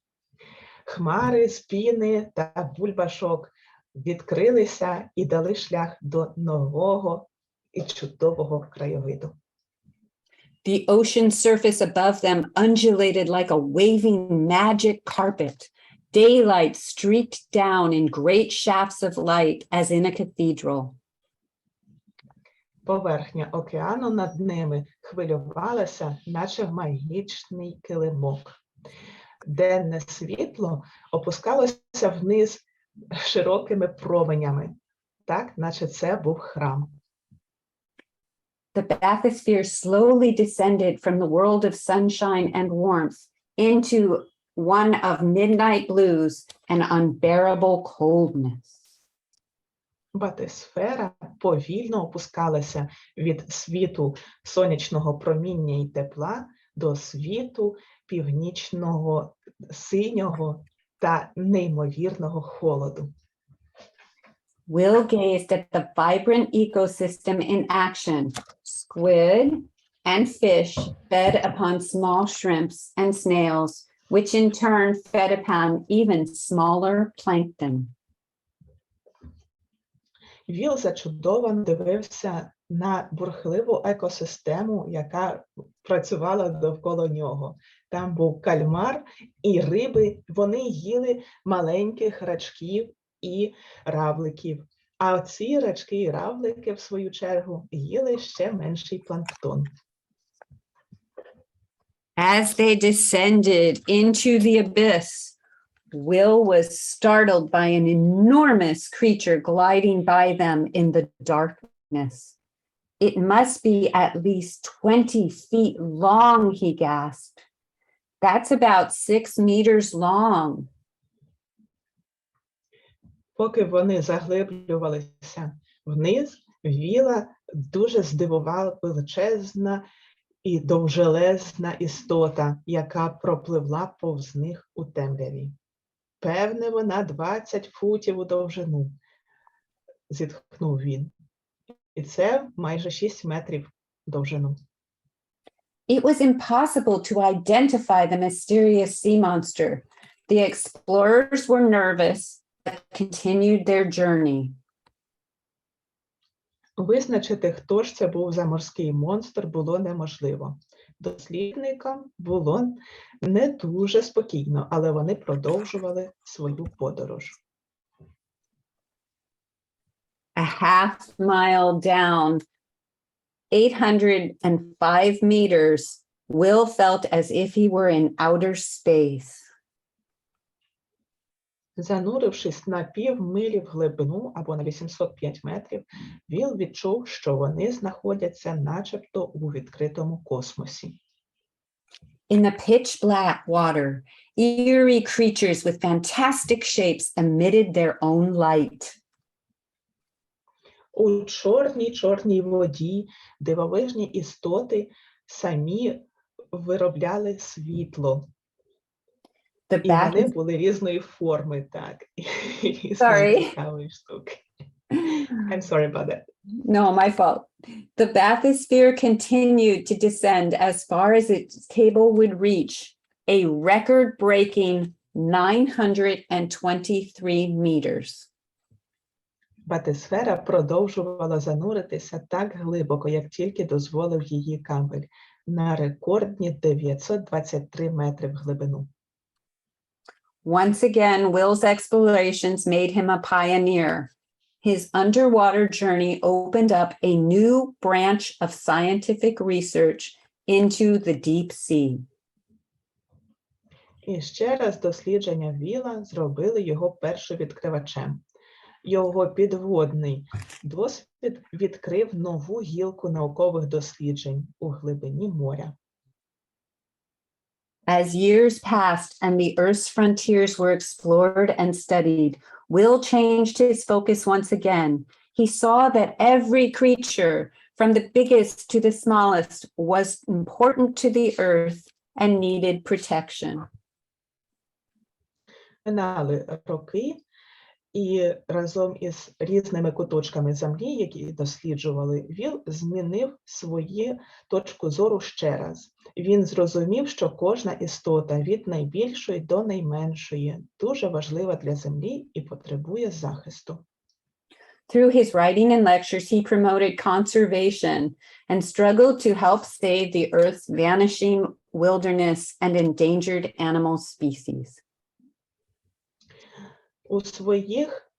Хмари з піни та бульбашок відкрилися і дали шлях до нового і чудового краєвиду. The ocean surface above them undulated like a waving magic carpet. Daylight streaked down in great shafts of light as in a cathedral. Поверхня океану над ними хвилювалася, наче магічний килимок. Денне світло опускалося вниз широкими променями, так, наче це був храм. the bathysphere slowly descended from the world of sunshine and warmth into one of midnight blues and unbearable coldness. Батисфера повільно опускалася від світу сонячного проміння і тепла до світу північного синього та неймовірного холоду. Will gazed at the vibrant ecosystem in action. Squid and fish fed upon small shrimps and snails, which in turn fed upon even smaller plankton. Віл зачудовано дивився на бурхливу екосистему, яка працювала довкола нього. Там був кальмар і риби, вони їли маленьких рачків і равликів. А ці рачки і равлики, в свою чергу, їли ще менший планктон. As they descended into the abyss, Will was startled by an enormous creature gliding by them in the darkness. It must be at least 20 feet long, he gasped. That's about 6 meters long. Поки вони заглиблювалися вниз, Віла дуже здивувала величезна і довжелезна істота, яка пропливла повз них у темряві. Певне, вона 20 футів у довжину, зітхнув він. І це майже 6 метрів в довжину. It was impossible to identify the mysterious sea monster. The explorers were nervous, but continued their journey. Визначити, хто ж це був за морський монстр, було неможливо. Дослідникам було не дуже спокійно, але вони продовжували свою подорож. A half mile down, 805 meters, Will felt as if he were in outer space. Занурившись на півмилі в глибину або на 805 метрів, Віл відчув, що вони знаходяться начебто у відкритому космосі. In the pitch black water, eerie creatures with fantastic shapes emitted their own light. У чорній воді дивовижні істоти самі виробляли світло. The І вони bath були різної форми, так. Sorry. Цікавої штуки. I'm sorry about that. No, my fault. The bathysphere continued to descend as far as its cable would reach, a record-breaking 923 meters. Батисфера продовжувала зануритися так глибоко, як тільки дозволив її кабель, на рекордні 923 метри в глибину. Once again, Will's explorations made him a pioneer. His underwater journey opened up a new branch of scientific research into the deep sea. І ще раз дослідження Віла зробили його першовідкривачем. Його підводний досвід відкрив нову гілку наукових досліджень у глибині моря. As years passed and the Earth's frontiers were explored and studied, Will changed his focus once again. He saw that every creature, from the biggest to the smallest, was important to the Earth and needed protection. Минали роки, і разом із різними куточками землі, які досліджували, Віл змінив свою точку зору ще раз. Він зрозумів, що кожна істота від найбільшої до найменшої дуже важлива для землі і потребує захисту. Through his writing and lectures, he promoted conservation and struggled to help save the Earth's vanishing wilderness and endangered animal species. У своїх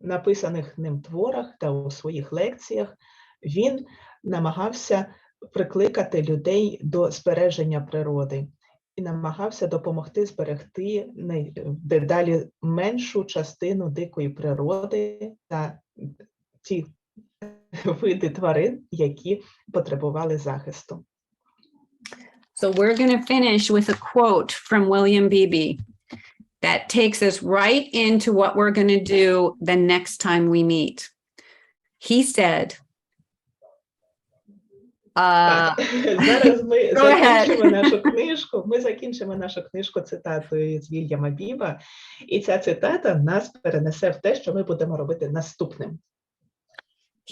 написаних ним творах та у своїх лекціях він намагався прикликати людей до збереження природи і намагався допомогти зберегти дедалі меншу частину дикої природи та ті види тварин, які потребували захисту. So we're going to finish with a quote from William Beebe that takes us right into what we're going to do the next time we meet. He said, Так, зараз ми go ahead. закінчимо нашу книжку. Ми закінчимо нашу книжку цитатою з Вільяма Біба. І ця цитата нас перенесе в те, що ми будемо робити наступним.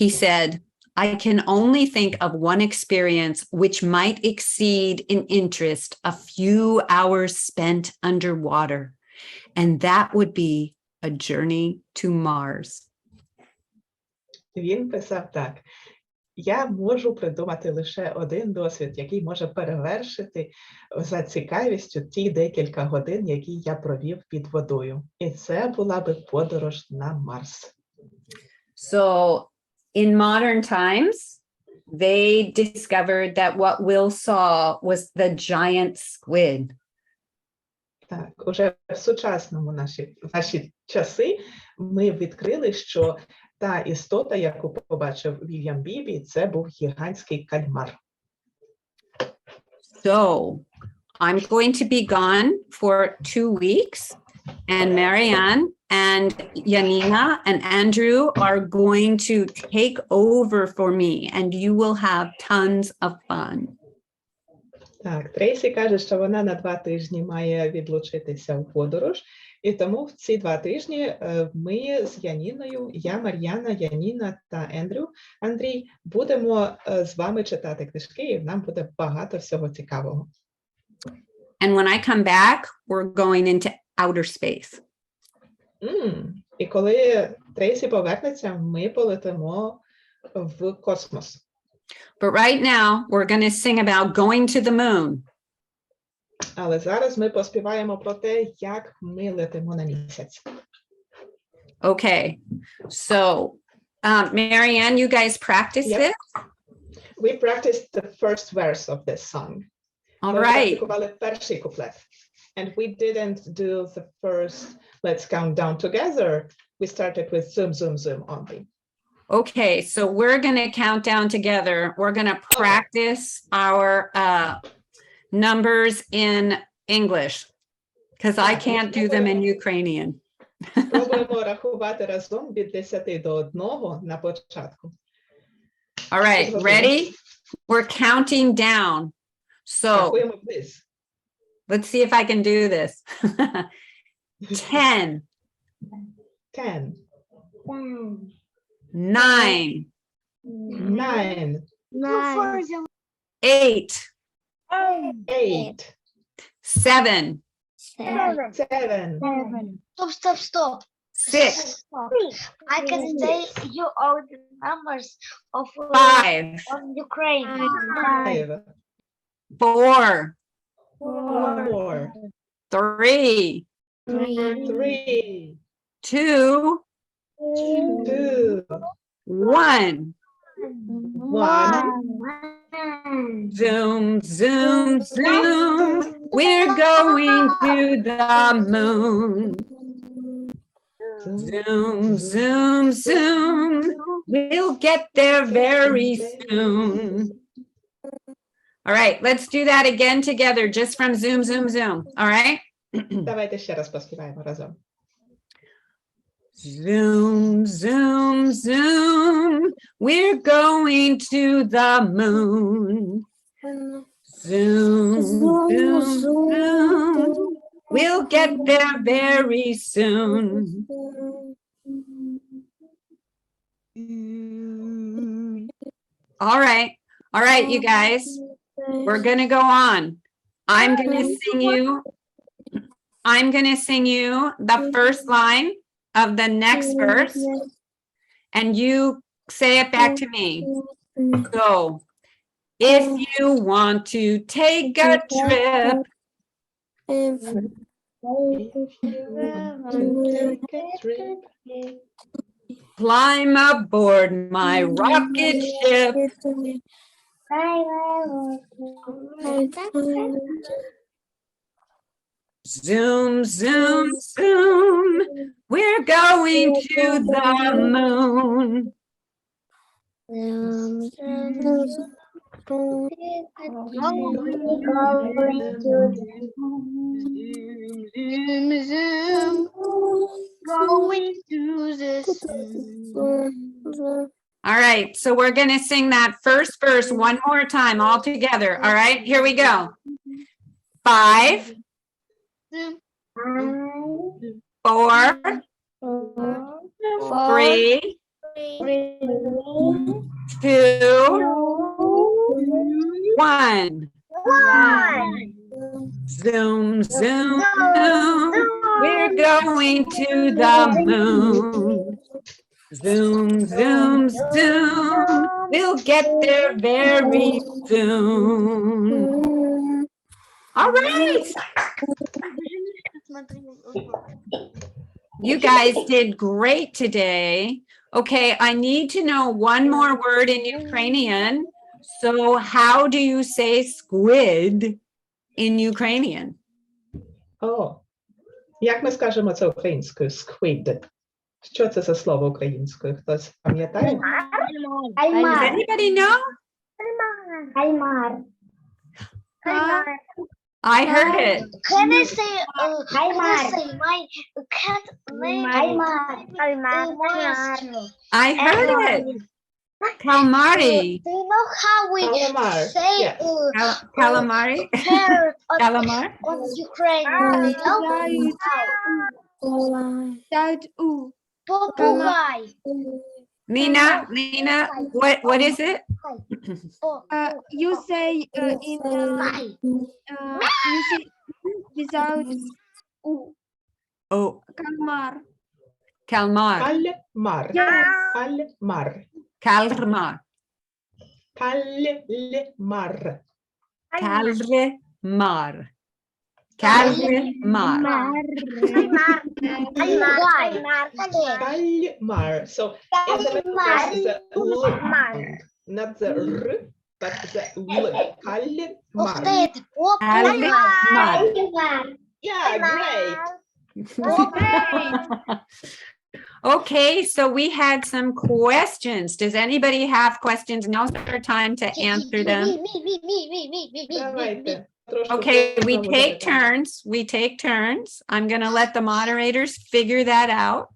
He said, I can only think of one experience which might exceed in interest a few hours spent underwater, and that would be a journey to Mars. Він писав так. Я можу придумати лише один досвід, який може перевершити за цікавістю ті декілька годин, які я провів під водою. І це була би подорож на Марс. So in modern times, they discovered that what Will saw was the giant squid. Так, уже в сучасному наші часи ми відкрили, що та істота, яку побачив Вільям Бібі, це був гігантський кальмар. So I'm going to be gone for 2 weeks, and Marianne and Yanina and Andrew are going to take over for me, and you will have tons of fun. Так, Трейсі каже, що вона на 2 тижні має відлучитися у подорож, і тому в ці 2 тижні ми з Яніною, я, Мар'яна, Яніна та Андрій будемо з вами читати книжки, і нам буде багато всього цікавого. And when I come back, we're going into outer space. І коли Трейсі повернеться, ми полетимо в космос. But right now, we're going to sing about going to the moon. Але зараз ми поспіваємо про те, як ми летимо на місяць. Okay, so Marianne, you guys practice Yep. this? We practiced the first verse of this song. All Ми right. практикували перший куплет. And we didn't do the first, let's count down together. We started with zoom, zoom, zoom only. Okay, so we're going to count down together. We're going to practice our numbers in English because I can't do them in Ukrainian. Пробуємо рахувати разом від 10 до 1 на початку. All right, ready? We're counting down. So Рахуємо вниз. let's see if I can do this. 10, 10, 9, 9, 8, 8, 7, 7, Stop. 6, I can say you all the numbers of 5, on Ukraine. 5, 4, 4, 3, 3, 2, 2, 1. 1. Zoom, zoom, zoom. We're going to the moon. Zoom, zoom, zoom. We'll get there very soon. All right, let's do that again together, just from zoom, zoom, zoom. All right? Давайте ще раз поспіваємо разом. Zoom, zoom, zoom. We're going to the moon. Zoom, zoom, zoom. We'll get there very soon. All right, you guys. We're gonna go on. I'm gonna sing you the first line of the next verse, and you say it back to me. So, if you want to take a trip, climb aboard my rocket ship. Zoom, zoom, zoom. We're going to the moon. Going to the All right, so we're going to sing that first verse one more time all together. All right, here we go. 5, 4, 3, 2, 1. Zoom, zoom, zoom. We're going to the moon. Zoom, zoom, zoom. We'll get there very soon. All right. You guys did great today. Okay, I need to know one more word in Ukrainian. So how do you say squid in Ukrainian? О, як ми скажемо це українською? Squid. Що це за слово українською? Хтось пам'ятає? Does anybody know? I heard it. Can I say my cat name? I heard it. Calamari. Do you know how we Calamar, say yes. Calamari. parrot Calamar. on Ukrainian? Попугай. Nina, what is it? You say in you say without Oh, calmar. calmar. Кальмар. Yes. Кальмар. Calmar. Кальмар. Calmar. Calmar. Кальмар. So in the middle there's the L sound, not the R, but the L. Кальмар. Calmar. Yeah, great. Okay, so we had some questions. Does anybody have questions? Now's our time to answer them. Давайте. Трошки Okay, we знову take запитання. turns. We take turns. I'm going to let the moderators figure that out.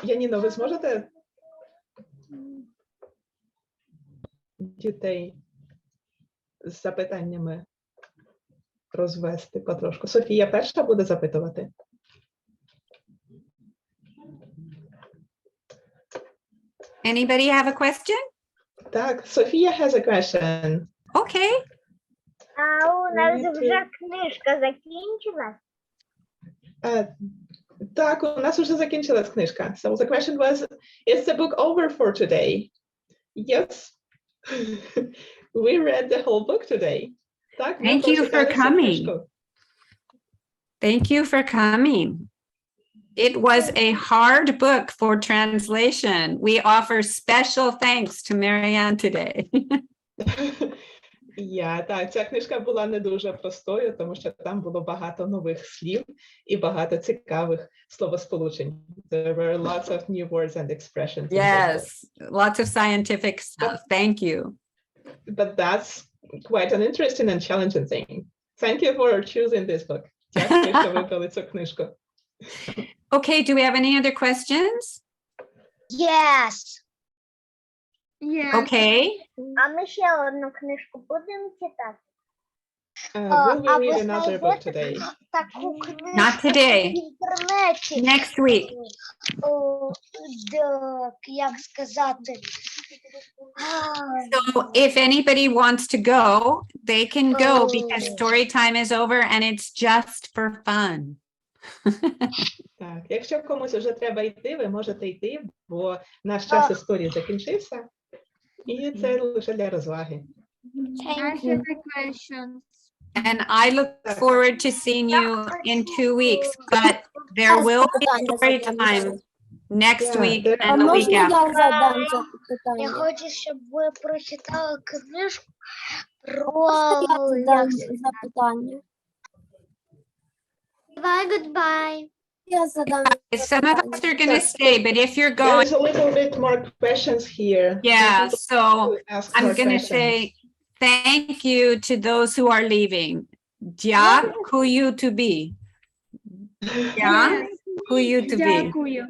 Яніно, ви зможете дітей з запитаннями розвести потрошку? Софія перша буде запитувати? Anybody have a question? Так, Софія has a question. Okay. А у нас вже книжка закінчилась. Так, у нас вже закінчилась книжка. So the question was, is the book over for today? Yes. We read the whole book today. Так, ми Thank you for прочитали всю coming. книжку. Thank you for coming. It was a hard book for translation. We offer special thanks to Marianne today. Так, ця книжка була не дуже простою, тому що там було багато нових слів і багато цікавих словосполучень. There were lots of new words and expressions. in this book. Yes, lots of scientific stuff. Thank you. But that's quite an interesting and challenging thing. Thank you for choosing this book. Дякую, що вибрали цю книжку. Okay, do we have any other questions? Yes. Okay. А ми ще одну книжку будемо читати? Will we read another book today? Таку книжку Not today. в інтернеті. Next week. Так, як сказати? So if anybody wants to go, they can go because story time is over and it's just for fun. Так, якщо комусь вже треба йти, ви можете йти, бо наш час історії закінчився. І це лише для розваги. I have a question. And I look forward to seeing you in 2 weeks, but there will be story time next Yeah, week there- and the week after. задам це Я питання? хочу, щоб ви прочитали книжку про Задам запитання. Bye, goodbye. Я задам Some of us are going to stay, but if you're going, There's a little bit more questions here. yeah, People so ask I'm more going to questions. say thank you to those who are leaving. Дякую тобі. Дякую тобі. Дякую.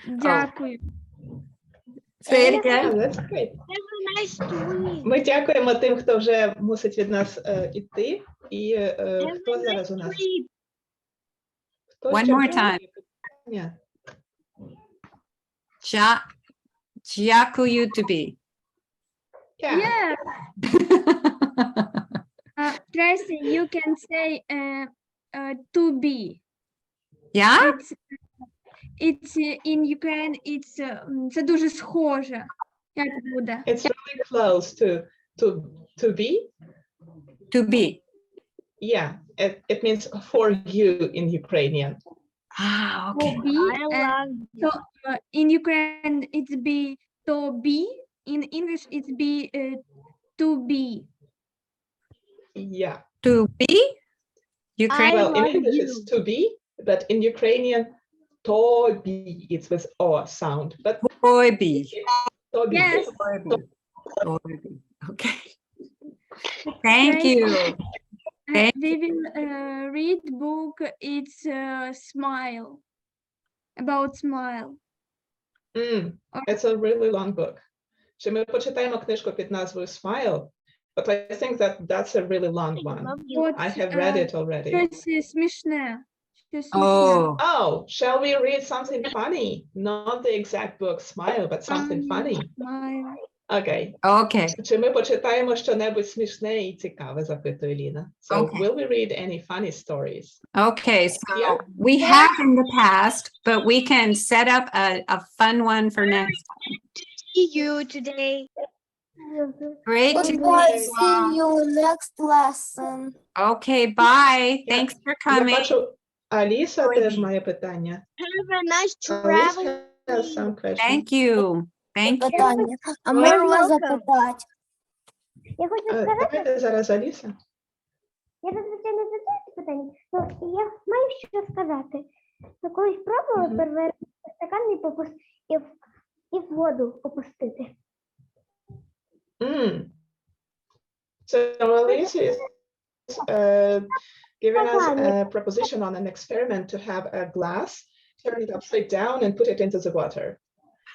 Дякую. Say it Yeah, again. that's great. Nice tweet. Ми дякуємо тим, хто вже мусить від нас іти. І хто зараз у нас? Хто One ще more має time. питання? Дякую тобі. Yeah. Yeah. Tracy, you can say to be. Yeah? It's in Ukraine, it's це дуже схоже. Як буде? It's really close to be. To be. Yeah, it means for you in Ukrainian. Ah, okay. To be. So in Ukraine it's be to be. In English it's be to be. Yeah. To be? Ukraine. Well, in love English you. it's to be, but in Ukrainian, to be, it's with o sound. But Boy be. to be. Yes. Boy be. Boy be. Okay. Thank you. Thank We will read book. It's smile. About smile. It's a really long book. Чи ми почитаємо книжку під назвою Smile? But I think that's a really long one. I have read it already. Щось смішне. Oh, Oh, shall we read something funny? Not the exact book Smile, but something funny. Smile. Okay. okay. Чи ми почитаємо що-небудь смішне і цікаве, запитує Ліна. So Okay. will we read any funny stories? Okay, so Yeah. we have in the past, but we can set up a fun one for next time. See you today. Great to Goodbye, meet you all. you next lesson. Okay, bye. Thanks for Я coming. бачу, Аліса Ой. теж має питання. Have a nice Alice travel. has some questions. Thank you. Thank you. Питання. А You're можна welcome. запитати? Я хочу сказати, Давайте зараз Аліса. я зазвичай не задаю питання, але я маю що сказати. Ви колись пробували Мгм. перевернути стакан і в воду опустити? So Alicia is giving us a proposition on an experiment to have a glass, turn it upside down and put it into the water.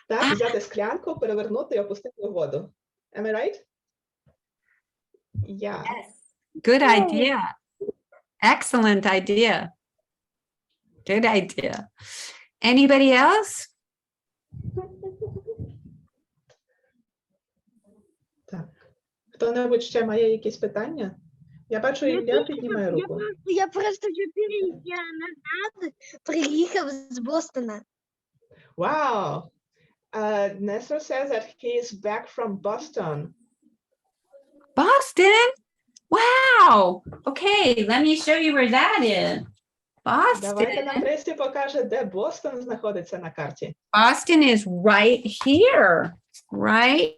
Так, взяти склянку, перевернути і опустити у воду. Am I right? Yeah. Good idea. Excellent idea. Good idea. Anybody else? Так. Хто-небудь ще має якісь питання? Я бачу, Ілля піднімає руку. Я просто 4 дня назад приїхав з Бостона. Wow. Nestor says that he is back from Boston. Boston? Wow. Okay, let me show you where that is. Давайте нам Boston. Христі покаже, де Бостон знаходиться на карті. Boston is right here. Right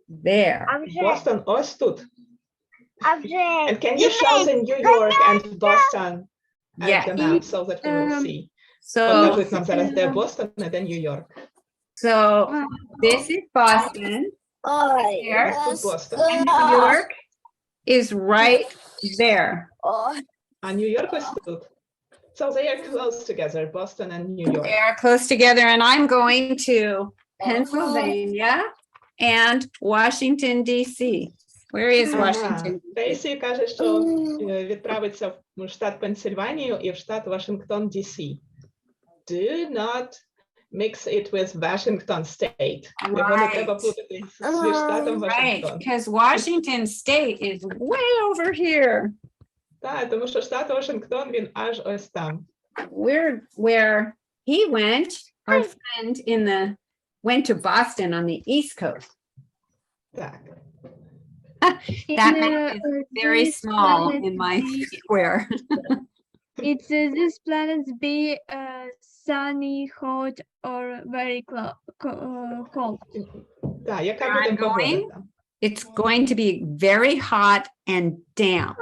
there. А вже, Бостон ось тут. And can you Ні, show the New York and Boston at Yeah. the map so that we will see? So, Покажуть нам зараз, де Бостон, а де Нью-Йорк. so this is Boston. Ой, Here. Тут Бостон. And New York is right there. А Нью-Йорк ось тут. So they are close together, Boston and New York. They are close together, and I'm going to Pennsylvania and Washington, D.C. Where is Washington? Фейсі каже, що відправиться в штат Пенсильванію і в штат Вашингтон, D.C. Do not mix it with Washington State. Його не треба плутати зі штатом Right, Вашингтон. because Washington State is way over here. Так, тому що штат Вашингтон, він аж ось там. We're where he went. Our friend went to Boston on the East Coast. Так. That map is very small in my square. It's this planet be sunny, hot, or very cold. Так, яка I'm буде погода going. там? It's going to be very hot and damp,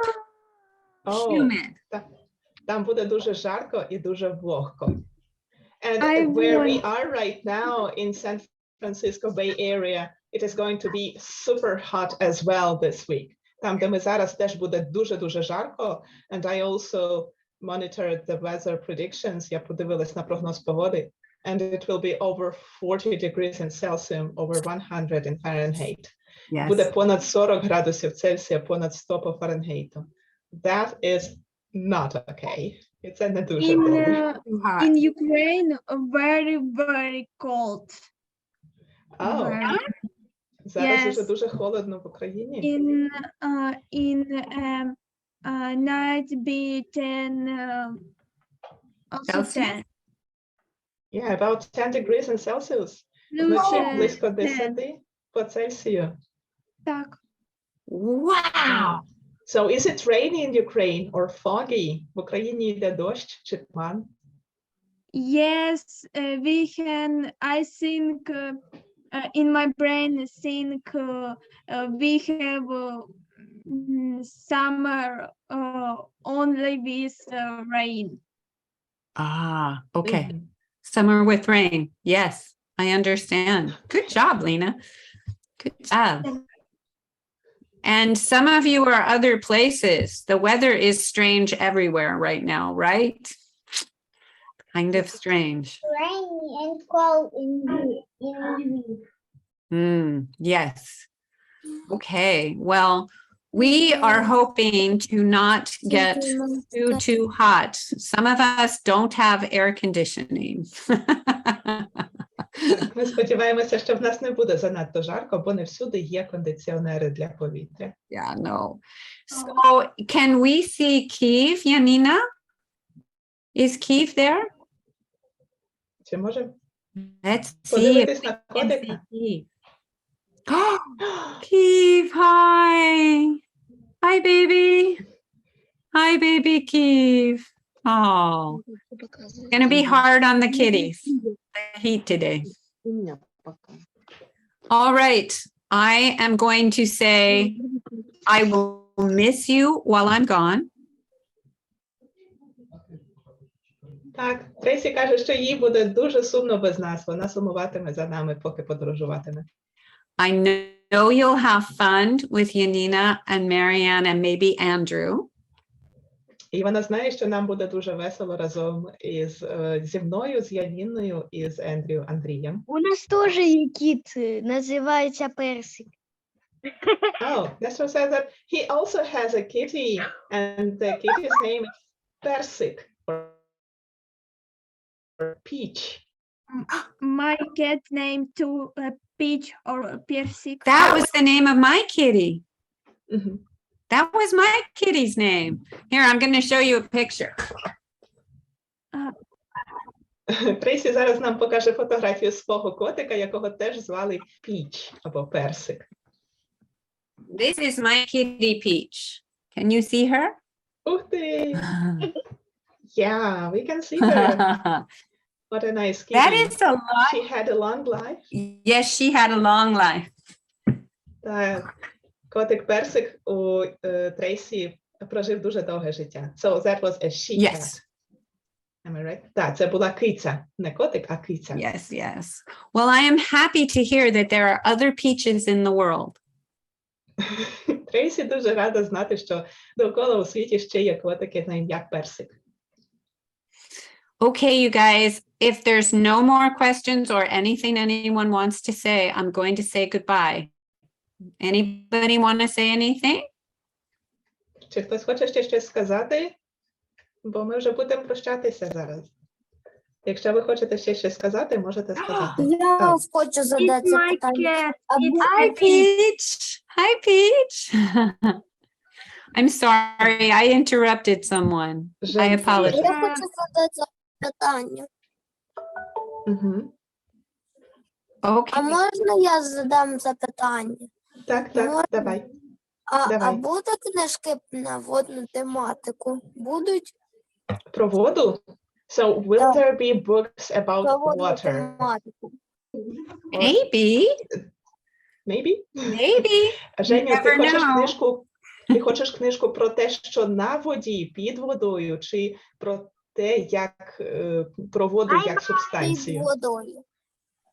О, humid. Там буде дуже жарко і дуже вогко. And I where we want- are right now in San Francisco Bay Area, it is going to be super hot as well this week. Там, де ми зараз, теж буде дуже-дуже жарко. And I also monitored the weather predictions. Я подивилась на прогноз погоди. And it will be over 40 degrees in Celsius, over 100 in Fahrenheit. Буде Yes. понад 40 градусів Цельсія, понад 100 по Фаренгейту. That is not okay. І це не дуже In, добре. Hot. in Ukraine, very, very cold. Oh, Very. зараз Yes. уже дуже холодно в Україні. In night be 10, also Celsius? 10. Yeah, about 10 degrees in Celsius. Вночі близько 10 по Цельсію. Так. Wow. So is it rainy in Ukraine or foggy? В Україні йде дощ чи туман? Yes, we can, I think, in my brain, think we have summer only with rain. Ah, okay. Мгм. Summer with rain. Yes, I understand. Good job, Lena. Good job. And some of you are other places. The weather is strange everywhere right now, right? Kind of strange. Rainy and cold in Yes. Okay. Well, we are hoping to not get too hot. Some of us don't have air conditioning. Ми сподіваємося, що в нас не буде занадто жарко, бо не всюди є кондиціонери для повітря. Yeah, no. So can we see Kiev, Yanina? Is Kiev there? Чи може Let's see if подивитись на we can see котика? Kiev. Kiev, hi. Hi, baby. Hi, baby Kiev. Oh, gonna be hard on the kitties. The heat today. All right. I am going to say I will miss you while I'm gone. Так, Трейсі каже, що їй буде дуже сумно без нас. Вона сумуватиме за нами, поки подорожуватиме. I know you'll have fun with Yanina and Marianne and maybe Andrew. І вона знає, що нам буде дуже весело разом зі мною, з Яніною і з Андрієм. У нас теж є кіт, називається Персик. Oh, Nestor says that he also has a kitty, and the kitty's name is Persik or Peach. My cat name to Peach or Persik. That was the name of my kitty. Mhm. That was my kitty's name. Here, I'm going to show you a picture. Трейсі зараз нам покаже фотографію свого котика, якого теж звали Peach або Персик. This is my kitty Peach. Can you see her? Ух ти! Yeah, we can see her. What a nice kitty. That is a lot. She had a long life. Yes, she had a long life. Так, котик Персик у Трейсі прожив дуже довге життя. So that was a she cat. Yes. Am I right? Так, це була киця. Не котик, а киця. Yes, yes. Well, I am happy to hear that there are other peaches in the world. Трейсі дуже рада знати, що довкола у світі ще є котики на ім'я Персик. Okay, you guys, if there's no more questions or anything anyone wants to say, I'm going to say goodbye. Anybody want to say anything? Чи хтось хоче ще щось сказати? Бо ми вже будемо прощатися зараз. Якщо ви хочете ще щось сказати, можете сказати. Я Oh. хочу It's задати my питання. cat. Hi, Peach. Hi, Peach. I'm sorry, I interrupted someone. I Женщина. apologize. Я хочу задати питання. Мгм. А Okay. можна я задам запитання? Так, так, давай. А Давай. буде книжки на водну тематику? Будуть Про воду? So, will there be books about про водну water? тематику? Maybe, Maybe? maybe. Женя, ти never хочеш know. книжку Ти хочеш книжку про те, що на воді, під водою, чи про те, як про воду як субстанцію? водою.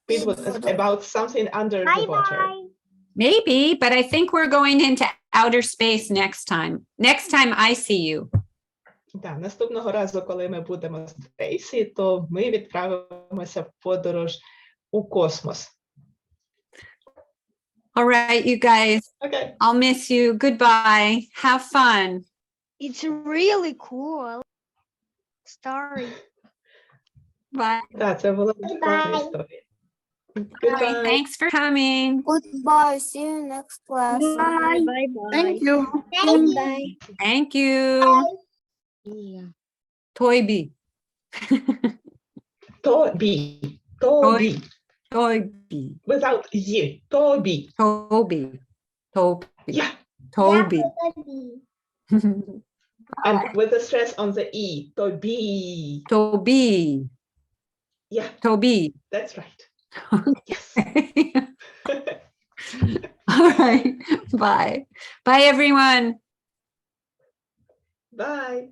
Під водою. About something under the water. Bye-bye. Maybe, but I think we're going into outer space next time. Next time I see you. Да, наступного разу, коли ми будемо в спейсі, то ми відправимося в подорож у космос. All right, you guys. Окей. I'll miss you. Goodbye. Have fun. It's really cool. Story. Bye. Так, це була класна історія. Goodbye. Thanks for coming. Goodbye. See you next class. Bye. Thank you. Bye. Thank you. Toybi. Тобі. Тобі. Toybi. Without «ї». Тобі. Toby. Toby. Yeah. Toby. And with the stress on the «і». Тобі. Toby. Yeah, Toby. that's right. Yes. All right. Bye. Bye, everyone. Bye.